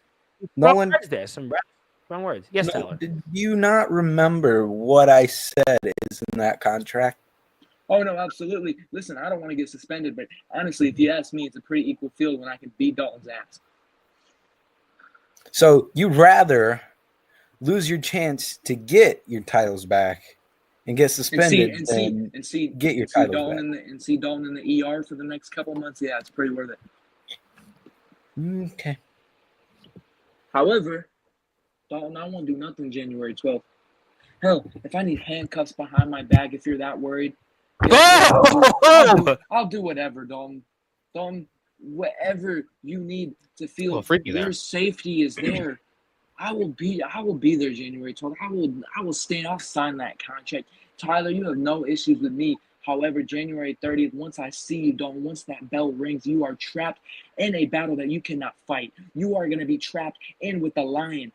one words there. Some wrong words. Yes, Tyler. Did you not remember what I said is in that contract? Oh, no, absolutely. Listen, I don't want to get suspended, but honestly, if you ask me, it's a pretty equal field when I can beat Dalton's ass. So you'd rather lose your chance to get your titles back and get suspended and see get your titles back. And see Dalton in the ER for the next couple of months? Yeah, it's pretty worth it. Okay. However, Dalton, I won't do nothing January 12th. Hell, if I need handcuffs behind my back, if you're that worried, I'll do whatever, Dalton. Dalton, whatever you need to feel your safety is there. I will be there January 12th. I will stand. I'll sign that contract. Tyler, you have no issues with me. However, January 30th, once I see you, Dalton, once that bell rings, you are trapped in a battle that you cannot fight. You are going to be trapped in with the lion.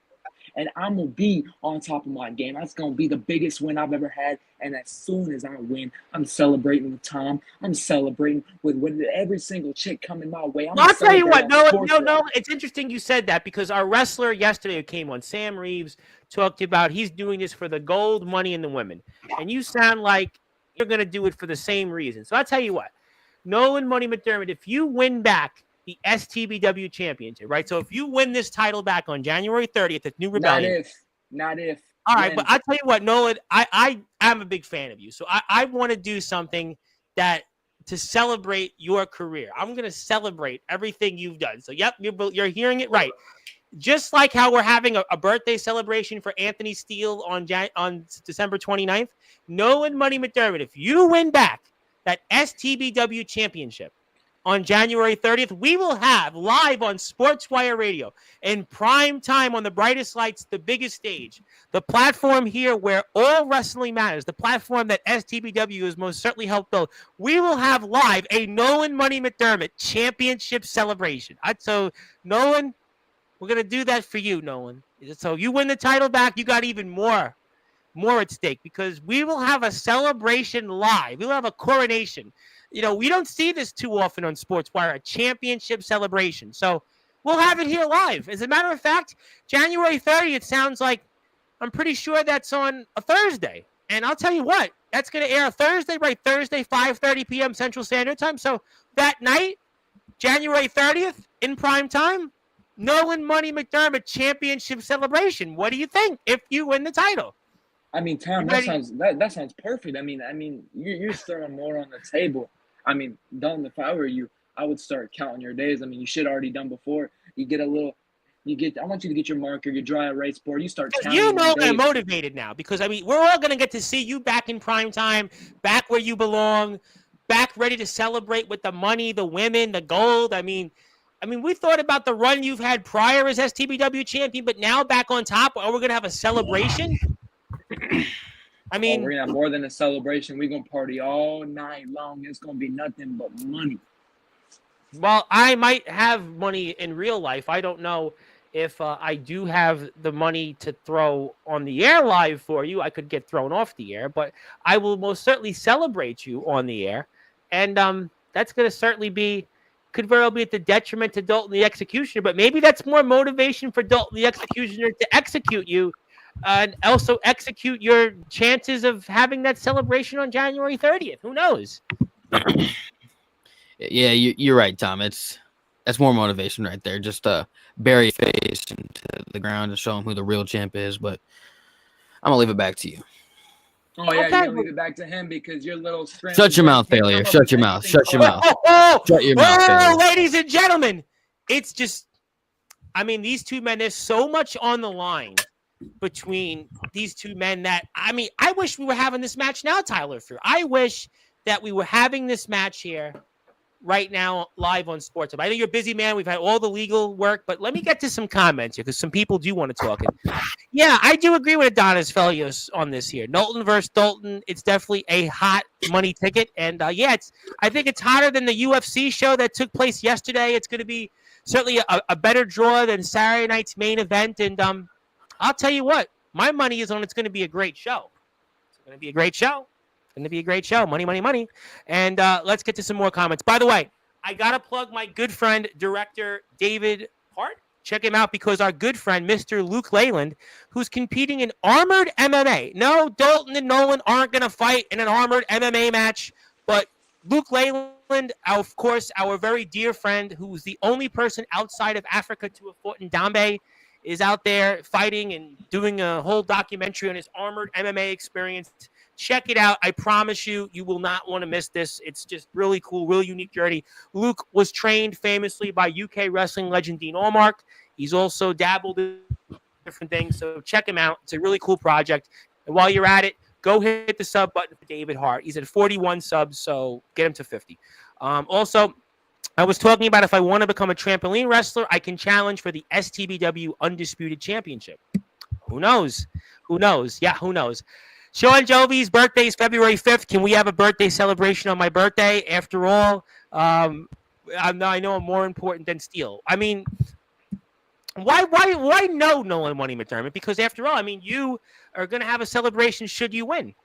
And I'm going to be on top of my game. That's going to be the biggest win I've ever had. And as soon as I win, I'm celebrating with Tom. I'm celebrating with every single chick coming my way. I'll tell you what. No. It's interesting you said that, because our wrestler yesterday who came on, Sam Reeves, talked about he's doing this for the gold, money, and the women. And you sound like you're going to do it for the same reason. So I'll tell you what. Nolan Money McDermott, if you win back the STBW championship, right? So if you win this title back on January 30th at New Rebellion. Not if. All right, but I'll tell you what, Nolan, I am a big fan of you. So I want to do something to celebrate your career. I'm going to celebrate everything you've done. So, yep, you're hearing it right. Just like how we're having a birthday celebration for Anthony Steele on December 29th, Nolan Money McDermott, if you win back that STBW championship, on January 30th, we will have live on Sportswire Radio in prime time on the brightest lights, the biggest stage, the platform here where all wrestling matters, the platform that STBW has most certainly helped build. We will have live a Nolan Money McDermott championship celebration. So, Nolan, we're going to do that for you, Nolan. So you win the title back, you got even more at stake because we will have a celebration live. We'll have a coronation. We don't see this too often on Sportswire, a championship celebration. So we'll have it here live. As a matter of fact, January 30th sounds like, I'm pretty sure that's on a Thursday. And I'll tell you what, that's going to air Thursday, right? Thursday, 5:30 p.m. Central Standard Time. So that night, January 30th, in prime time, Nolan Money McDermott championship celebration. What do you think if you win the title? I mean, Tom, that sounds perfect. I mean, you're throwing more on the table. I mean, Dalton, if I were you, I would start counting your days. I mean, you should have already done before. I want you to get your marker, your dry erase board. You start counting. I'm motivated now because we're all gonna get to see you back in prime time, back where you belong, back ready to celebrate with the money, the women, the gold. I mean, we thought about the run you've had prior as STBW champion, but now back on top. Are we gonna have a celebration? We're gonna have more than a celebration. We're gonna party all night long. It's gonna be nothing but money. Well, I might have money in real life. I don't know if I do have the money to throw on the air live for you. I could get thrown off the air, but I will most certainly celebrate you on the air. And that's going to certainly could very well be at the detriment to Dalton the Executioner, but maybe that's more motivation for Dalton the Executioner to execute you and also execute your chances of having that celebration on January 30th. Who knows? Yeah, you're right, Tom. That's more motivation right there. Just bury your face into the ground and show him who the real champ is. But I'm gonna leave it back to you. Oh yeah, you're gonna leave it back to him because your little strength. Shut your mouth, failure. Shut your mouth. Shut your mouth. Shut your mouth, failure. Ladies and gentlemen, it's just. These two men. There's so much on the line between these two men that I wish we were having this match now, Tyler. I wish that we were having this match here right now live on Sports. I know you're a busy man. We've had all the legal work, but let me get to some comments here because some people do want to talk. Yeah, I do agree with Adonis Felios on this here. Knowlton versus Dalton. It's definitely a hot money ticket. And I think it's hotter than the UFC show that took place yesterday. It's going to be certainly a better draw than Saturday night's main event. And I'll tell you what, my money is on it's going to be a great show. It's going to be a great show. Going to be a great show. Money, money, money. And let's get to some more comments. By the way, I got to plug my good friend, director David Hart. Check him out because our good friend, Mr. Luke Leyland, who's competing in armored MMA. No, Dalton and Nolan aren't going to fight in an armored MMA match, but Luke Leyland, of course, our very dear friend, who's the only person outside of Africa to have fought in Dambe, is out there fighting and doing a whole documentary on his armored MMA experience. Check it out. I promise you, you will not want to miss this. It's just really cool, really unique journey. Luke was trained famously by UK wrestling legend Dean Allmark. He's also dabbled in different things, so check him out. It's a really cool project. And while you're at it, go hit the sub button for David Hart. He's at 41 subs, so get him to 50. Also, I was talking about if I want to become a trampoline wrestler, I can challenge for the STBW Undisputed Championship. Who knows? Who knows? Yeah, who knows? Sean Jovi's birthday is February 5th. Can we have a birthday celebration on my birthday? After all, I know I'm more important than Steel. Why no Nolan Money McDermott? Because after all, you are going to have a celebration should you win.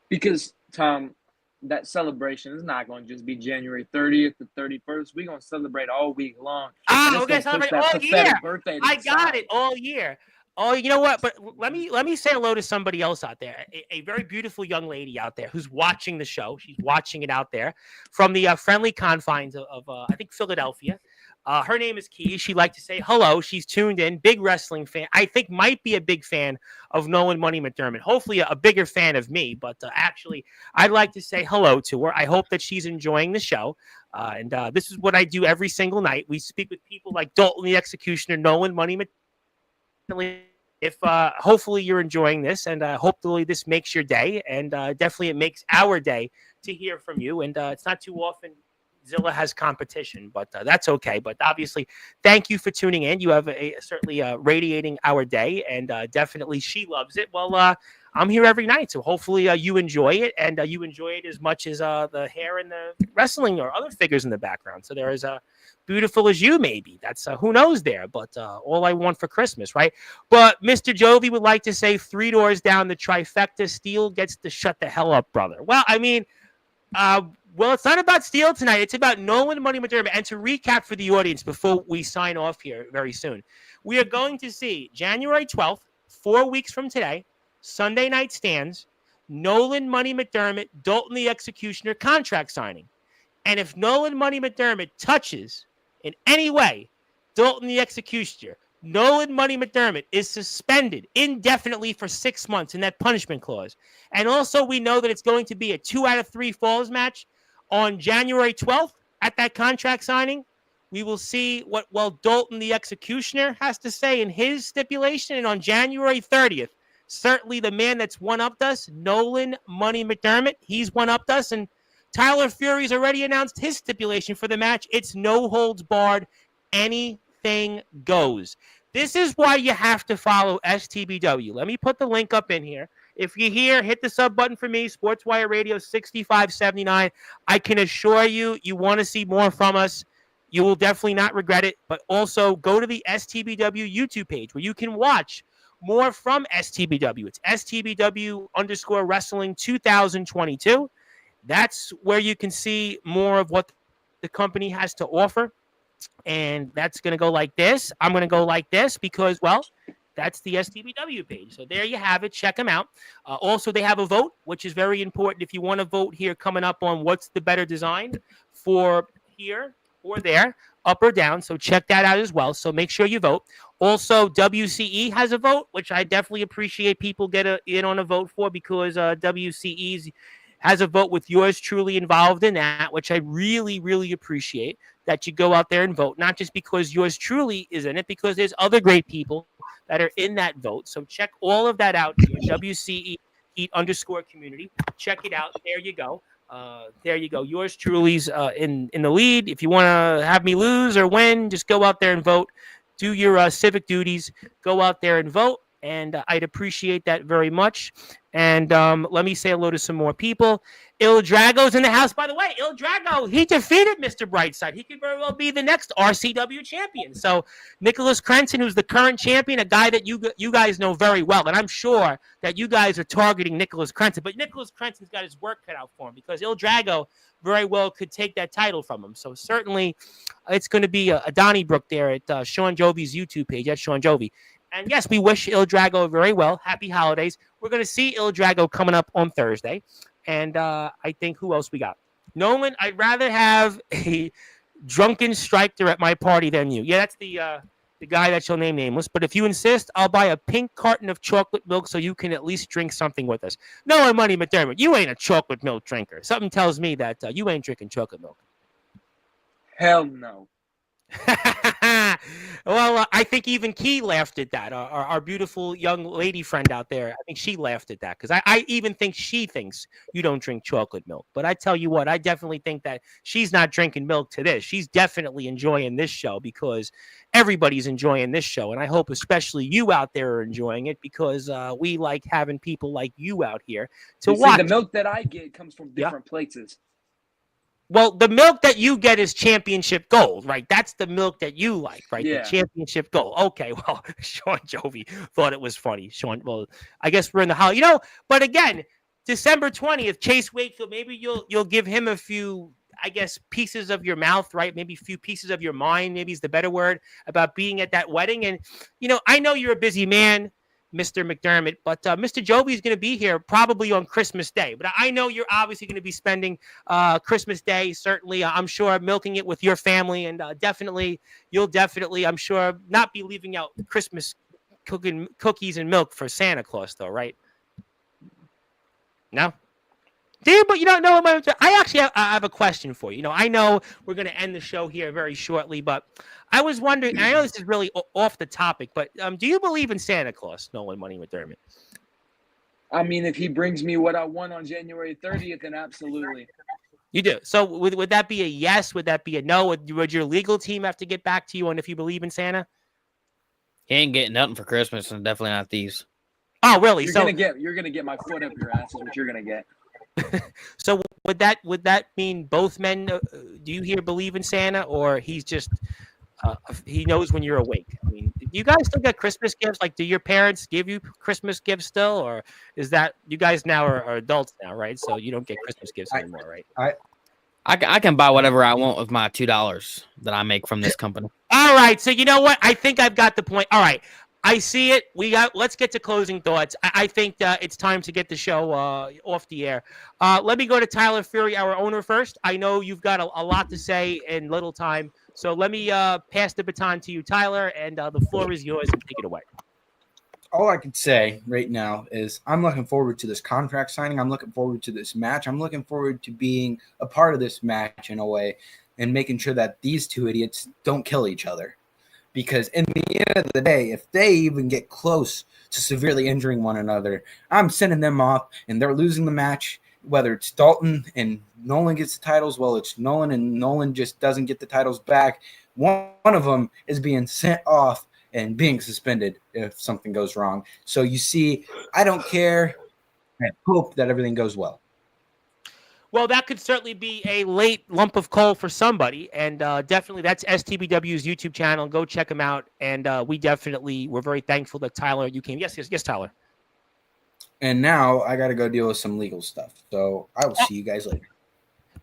Because, Tom, that celebration is not going to just be January 30th to 31st. We're going to celebrate all week long. We're going to celebrate all year. I got it, all year. Oh, you know what? But let me say hello to somebody else out there. A very beautiful young lady out there who's watching the show. She's watching it out there from the friendly confines of I think, Philadelphia. Her name is Key. She'd like to say hello. She's tuned in. Big wrestling fan. I think might be a big fan of Nolan Money McDermott. Hopefully a bigger fan of me. But actually, I'd like to say hello to her. I hope that she's enjoying the show. And this is what I do every single night. We speak with people like Dalton the Executioner, Nolan Money McDermott. If hopefully you're enjoying this, and hopefully this makes your day, and definitely it makes our day to hear from you. And it's not too often Zilla has competition, but that's okay. But obviously, thank you for tuning in. You have certainly radiating our day, and definitely she loves it. Well, I'm here every night, so hopefully you enjoy it, and you enjoy it as much as the hair and the wrestling or other figures in the background. So there is beautiful as you, maybe. That's who knows there, but all I want for Christmas, right? But Mr. Jovi would like to say 3 doors down the trifecta, Steel gets to shut the hell up, brother. Well, I mean, well, it's not about Steel tonight. It's about Nolan Money McDermott. And to recap for the audience before we sign off here very soon, we are going to see January 12th, 4 weeks from today, Sunday Night Stands, Nolan Money McDermott, Dalton the Executioner contract signing. And if Nolan Money McDermott touches in any way Dalton the Executioner, Nolan Money McDermott is suspended indefinitely for 6 months in that punishment clause. And also we know that it's going to be a 2 out of 3 falls match on January 12th at that contract signing. We will see what Dalton the Executioner has to say in his stipulation. And on January 30th, certainly the man that's one-upped us, Nolan Money McDermott, he's one-upped us. And Tyler Fury's already announced his stipulation for the match. It's no holds barred. Anything goes. This is why you have to follow STBW. Let me put the link up in here. If you're here, hit the sub button for me, Sportswire Radio 6579. I can assure you, you want to see more from us. You will definitely not regret it. But also go to the STBW YouTube page where you can watch more from STBW. It's STBW_Wrestling 2022. That's where you can see more of what the company has to offer. And that's going to go like this. I'm going to go like this because, well, that's the STBW page. So there you have it. Check them out. Also, they have a vote, which is very important. If you want to vote here coming up on what's the better design for here or there, up or down. So check that out as well. So make sure you vote. Also, WCE has a vote, which I definitely appreciate people get in on a vote for because WCE's has a vote with yours truly involved in that, which I really, really appreciate that you go out there and vote, not just because yours truly is in it, because there's other great people that are in that vote. So check all of that out here, WCE Heat_community. Check it out. There you go. There you go. Yours truly's in the lead. If you want to have me lose or win, just go out there and vote. Do your civic duties. Go out there and vote. And I'd appreciate that very much. And let me say hello to some more people. Il Drago's in the house. By the way, Il Drago, he defeated Mr. Brightside. He could very well be the next RCW champion. So Nicholas Crenson, who's the current champion, a guy that you guys know very well. And I'm sure that you guys are targeting Nicholas Crenson. But Nicholas Crenson's got his work cut out for him because Il Drago very well could take that title from him. So certainly it's going to be a Donnybrook there at Sean Jovi's YouTube page. That's Sean Jovi. And yes, we wish Il Drago very well. Happy holidays. We're going to see Il Drago coming up on Thursday. And I think who else we got? Nolan, I'd rather have a drunken striker at my party than you. Yeah, that's the guy that you'll name nameless. But if you insist, I'll buy a pink carton of chocolate milk so you can at least drink something with us. No, Money McDermott, you ain't a chocolate milk drinker. Something tells me that you ain't drinking chocolate milk. Hell no. Well, I think even Key laughed at that. Our beautiful young lady friend out there, I think she laughed at that because I even think she thinks you don't drink chocolate milk. But I tell you what, I definitely think that she's not drinking milk to this. She's definitely enjoying this show because everybody's enjoying this show. And I hope especially you out there are enjoying it because we like having people like you out here to watch. See, the milk that I get comes from different places. Well, the milk that you get is championship gold, right? That's the milk that you like, right? Yeah. The championship gold. Okay, well, Sean Jovi thought it was funny. Sean, well, I guess we're in the holiday. But again, December 20th, Chase Wakefield, maybe you'll give him a few, I guess, pieces of your mouth, right? Maybe a few pieces of your mind, maybe is the better word, about being at that wedding. And, I know you're a busy man, Mr. McDermott, but Mr. Jovi is going to be here probably on Christmas Day. But I know you're obviously going to be spending Christmas Day, certainly, I'm sure, milking it with your family. And you'll definitely, I'm sure, not be leaving out Christmas cookies and milk for Santa Claus, though, right? No? Dude, but I actually have a question for you. I know we're going to end the show here very shortly, but I was wondering, and I know this is really off the topic, but do you believe in Santa Claus, Nolan Money McDermott? I mean, if he brings me what I want on January 30th, then absolutely. You do. So would that be a yes? Would that be a no? Would your legal team have to get back to you on if you believe in Santa? He ain't getting nothing for Christmas, and definitely not these. Oh, really? You're gonna get my foot up your ass is what you're gonna get. So would that mean both men? Do you here believe in Santa, or he's just he knows when you're awake? I mean, do you guys still get Christmas gifts? Like, do your parents give you Christmas gifts still, or is that you guys now are adults now, right? So you don't get Christmas gifts anymore, right? I can buy whatever I want with my $2 that I make from this company. All right. So you know what? I think I've got the point. All right. I see it. Let's get to closing thoughts. I think it's time to get the show off the air. Let me go to Tyler Fury, our owner, first. I know you've got a lot to say in little time. So let me pass the baton to you, Tyler, and the floor is yours, and take it away. All I can say right now is I'm looking forward to this contract signing. I'm looking forward to this match. I'm looking forward to being a part of this match in a way and making sure that these two idiots don't kill each other. Because in the end of the day, if they even get close to severely injuring one another, I'm sending them off and they're losing the match. Whether it's Dalton and Nolan gets the titles, well, it's Nolan and Nolan just doesn't get the titles back. One of them is being sent off and being suspended if something goes wrong. So you see, I don't care. I hope that everything goes well. Well, that could certainly be a late lump of coal for somebody, and definitely that's STBW's YouTube channel. Go check them out, and we're very thankful that Tyler, you came. Yes, Tyler. And now I got to go deal with some legal stuff. So I will see you guys later.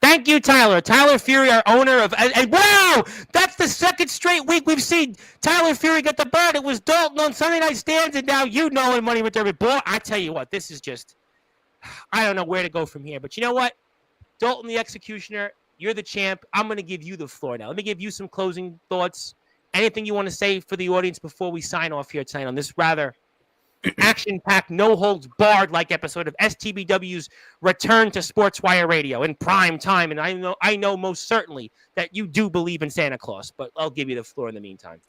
Thank you, Tyler. Tyler Fury, our owner of... And wow! That's the second straight week we've seen Tyler Fury get the bird. It was Dalton on Sunday Night Stands, and now you know in Money McDermott. Boy, I tell you what, this is just... I don't know where to go from here. But you know what? Dalton, the Executioner, you're the champ. I'm going to give you the floor now. Let me give you some closing thoughts. Anything you want to say for the audience before we sign off here tonight on this rather action-packed, no-holds-barred-like episode of STBW's return to Sportswire Radio in prime time. And I know most certainly that you do believe in Santa Claus, but I'll give you the floor in the meantime.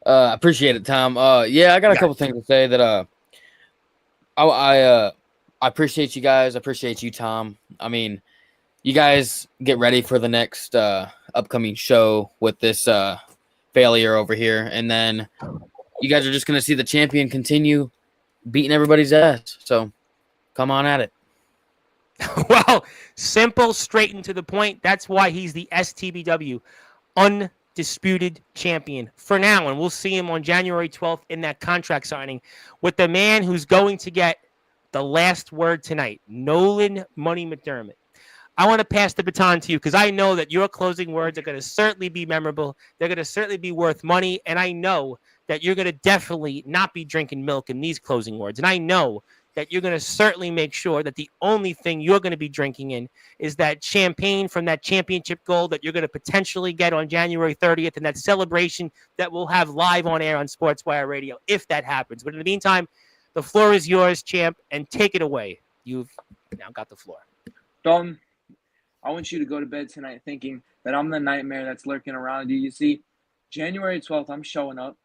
Appreciate it, Tom. Yeah, I got a couple things to say that I appreciate you guys. I appreciate you, Tom. I mean, you guys get ready for the next upcoming show with this failure over here, and then you guys are just going to see the champion continue beating everybody's ass. So come on at it. Well, simple, straight and to the point. That's why he's the STBW undisputed champion for now. And we'll see him on January 12th in that contract signing with the man who's going to get the last word tonight, Nolan Money McDermott. I want to pass the baton to you because I know that your closing words are going to certainly be memorable. They're going to certainly be worth money. And I know that you're going to definitely not be drinking milk in these closing words. And I know that you're going to certainly make sure that the only thing you're going to be drinking in is that champagne from that championship gold that you're going to potentially get on January 30th and that celebration that we'll have live on air on Sportswire Radio if that happens. But in the meantime, the floor is yours, champ, and take it away. You've now got the floor. Dalton, I want you to go to bed tonight thinking that I'm the nightmare that's lurking around you. You see, January 12th, I'm showing up.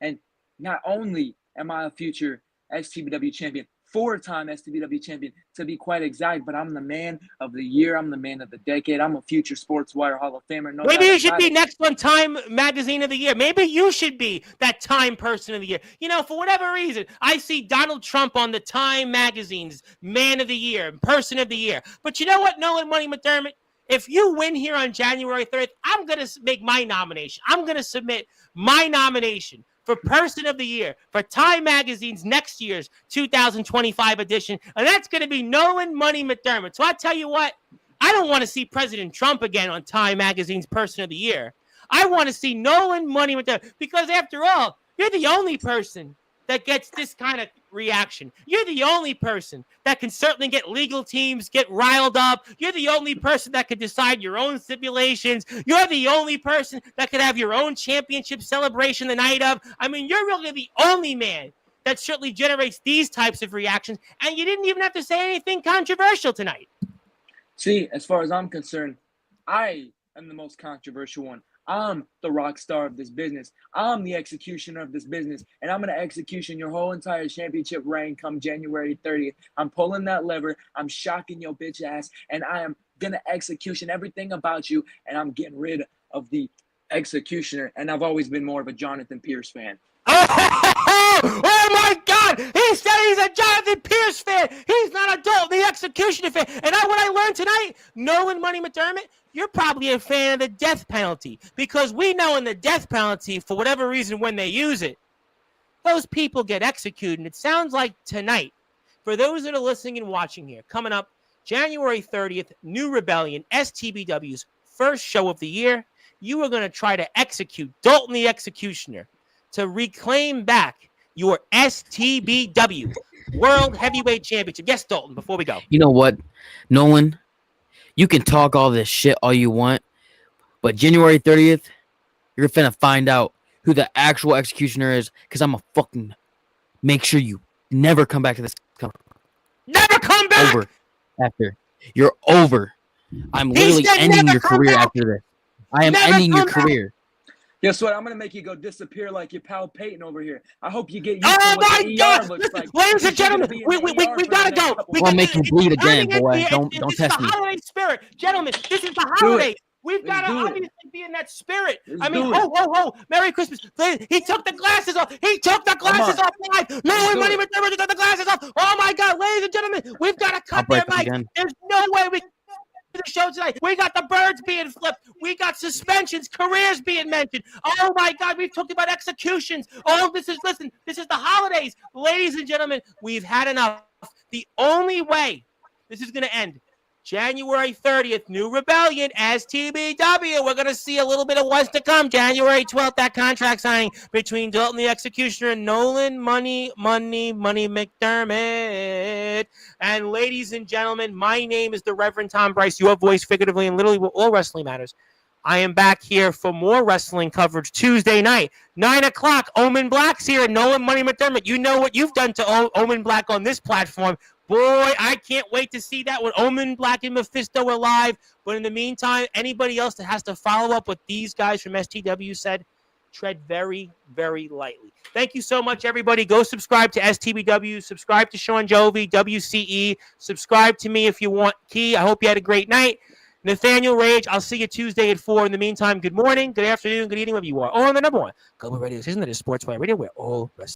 And not only am I a future STBW champion, 4-time STBW champion to be quite exact, but I'm the man of the year. I'm the man of the decade. I'm a future Sportswire Hall of Famer. No Maybe you should be next on Time Magazine of the Year. Maybe you should be that Time Person of the Year. You know, for whatever reason, I see Donald Trump on the Time Magazine's Man of the Year, Person of the Year. But you know what, Nolan Money McDermott? If you win here on January 30th, I'm going to make my nomination. I'm going to submit my nomination for Person of the Year for Time Magazine's next year's 2025 edition. And that's going to be Nolan Money McDermott. So I tell you what, I don't want to see President Trump again on Time Magazine's Person of the Year. I want to see Nolan Money McDermott because after all, you're the only person that gets this kind of reaction. You're the only person that can certainly get legal teams get riled up. You're the only person that can decide your own stipulations. You're the only person that could have your own championship celebration the night of. I mean, you're really the only man that certainly generates these types of reactions, and you didn't even have to say anything controversial tonight. See, as far as I'm concerned, I am the most controversial one. I'm the rock star of this business. I'm the executioner of this business, and I'm going to execution your whole entire championship reign come January 30th. I'm pulling that lever. I'm shocking your bitch ass, and I am gonna execution everything about you, and I'm getting rid of the executioner. And I've always been more of a Jonathan Pierce fan. Oh my God! He said he's a Jonathan Pierce fan. He's not a Dalton the Executioner fan. And what I learned tonight, Nolan Money McDermott, you're probably a fan of the death penalty, because we know in the death penalty, for whatever reason, when they use it, those people get executed. And it sounds like tonight, for those that are listening and watching here, coming up January 30th, New Rebellion, STBW's first show of the year, you are going to try to execute Dalton the Executioner to reclaim back your STBW World Heavyweight Championship. Yes, Dalton, before we go. You know what, Nolan? You can talk all this shit all you want, but January 30th, you're finna find out who the actual executioner is, because I'm gonna fucking make sure you never come back to this company. Never come back! Over. After. You're over. I'm literally ending your career after this. I am ending your career. Guess what? I'm gonna make you go disappear like your pal Peyton over here. I hope you get used to what the ER looks like. Ladies and gentlemen, we gotta go. We'll make you bleed again, boy. Don't test me. This is the holiday spirit. Gentlemen, this is the holiday. We've got to obviously be in that spirit. I mean, ho, Merry Christmas. He took the glasses off. He took the glasses off live. No money McDermott took the glasses off. Oh, my God. Ladies and gentlemen, we've got to cut their mic. There's no way we can do the show tonight. We got the birds being flipped. We got suspensions, careers being mentioned. Oh, my God. We've talked about executions. Oh, this is the holidays. Ladies and gentlemen, we've had enough. The only way this is going to end, January 30th, New Rebellion, STBW. We're going to see a little bit of what's to come. January 12th, that contract signing between Dalton the Executioner and Nolan Money McDermott. And ladies and gentlemen, my name is the Reverend Tom Bryce, your voice figuratively and literally where all wrestling matters. I am back here for more wrestling coverage Tuesday night, 9 o'clock. Omen Black's here and Nolan Money McDermott. You know what you've done to Omen Black on this platform. Boy, I can't wait to see that when Omen Black and Mephisto are live. But in the meantime, anybody else that has to follow up what these guys from STW said, tread very, very lightly. Thank you so much, everybody. Go subscribe to STBW. Subscribe to Sean Jovi, WCE. Subscribe to me if you want. Key, I hope you had a great night. Nathaniel Rage, I'll see you Tuesday at 4. In the meantime, good morning, good afternoon, good evening, wherever you are. Oh, on the number one Global Radio Station, that is Sportzwire Radio, where all wrestling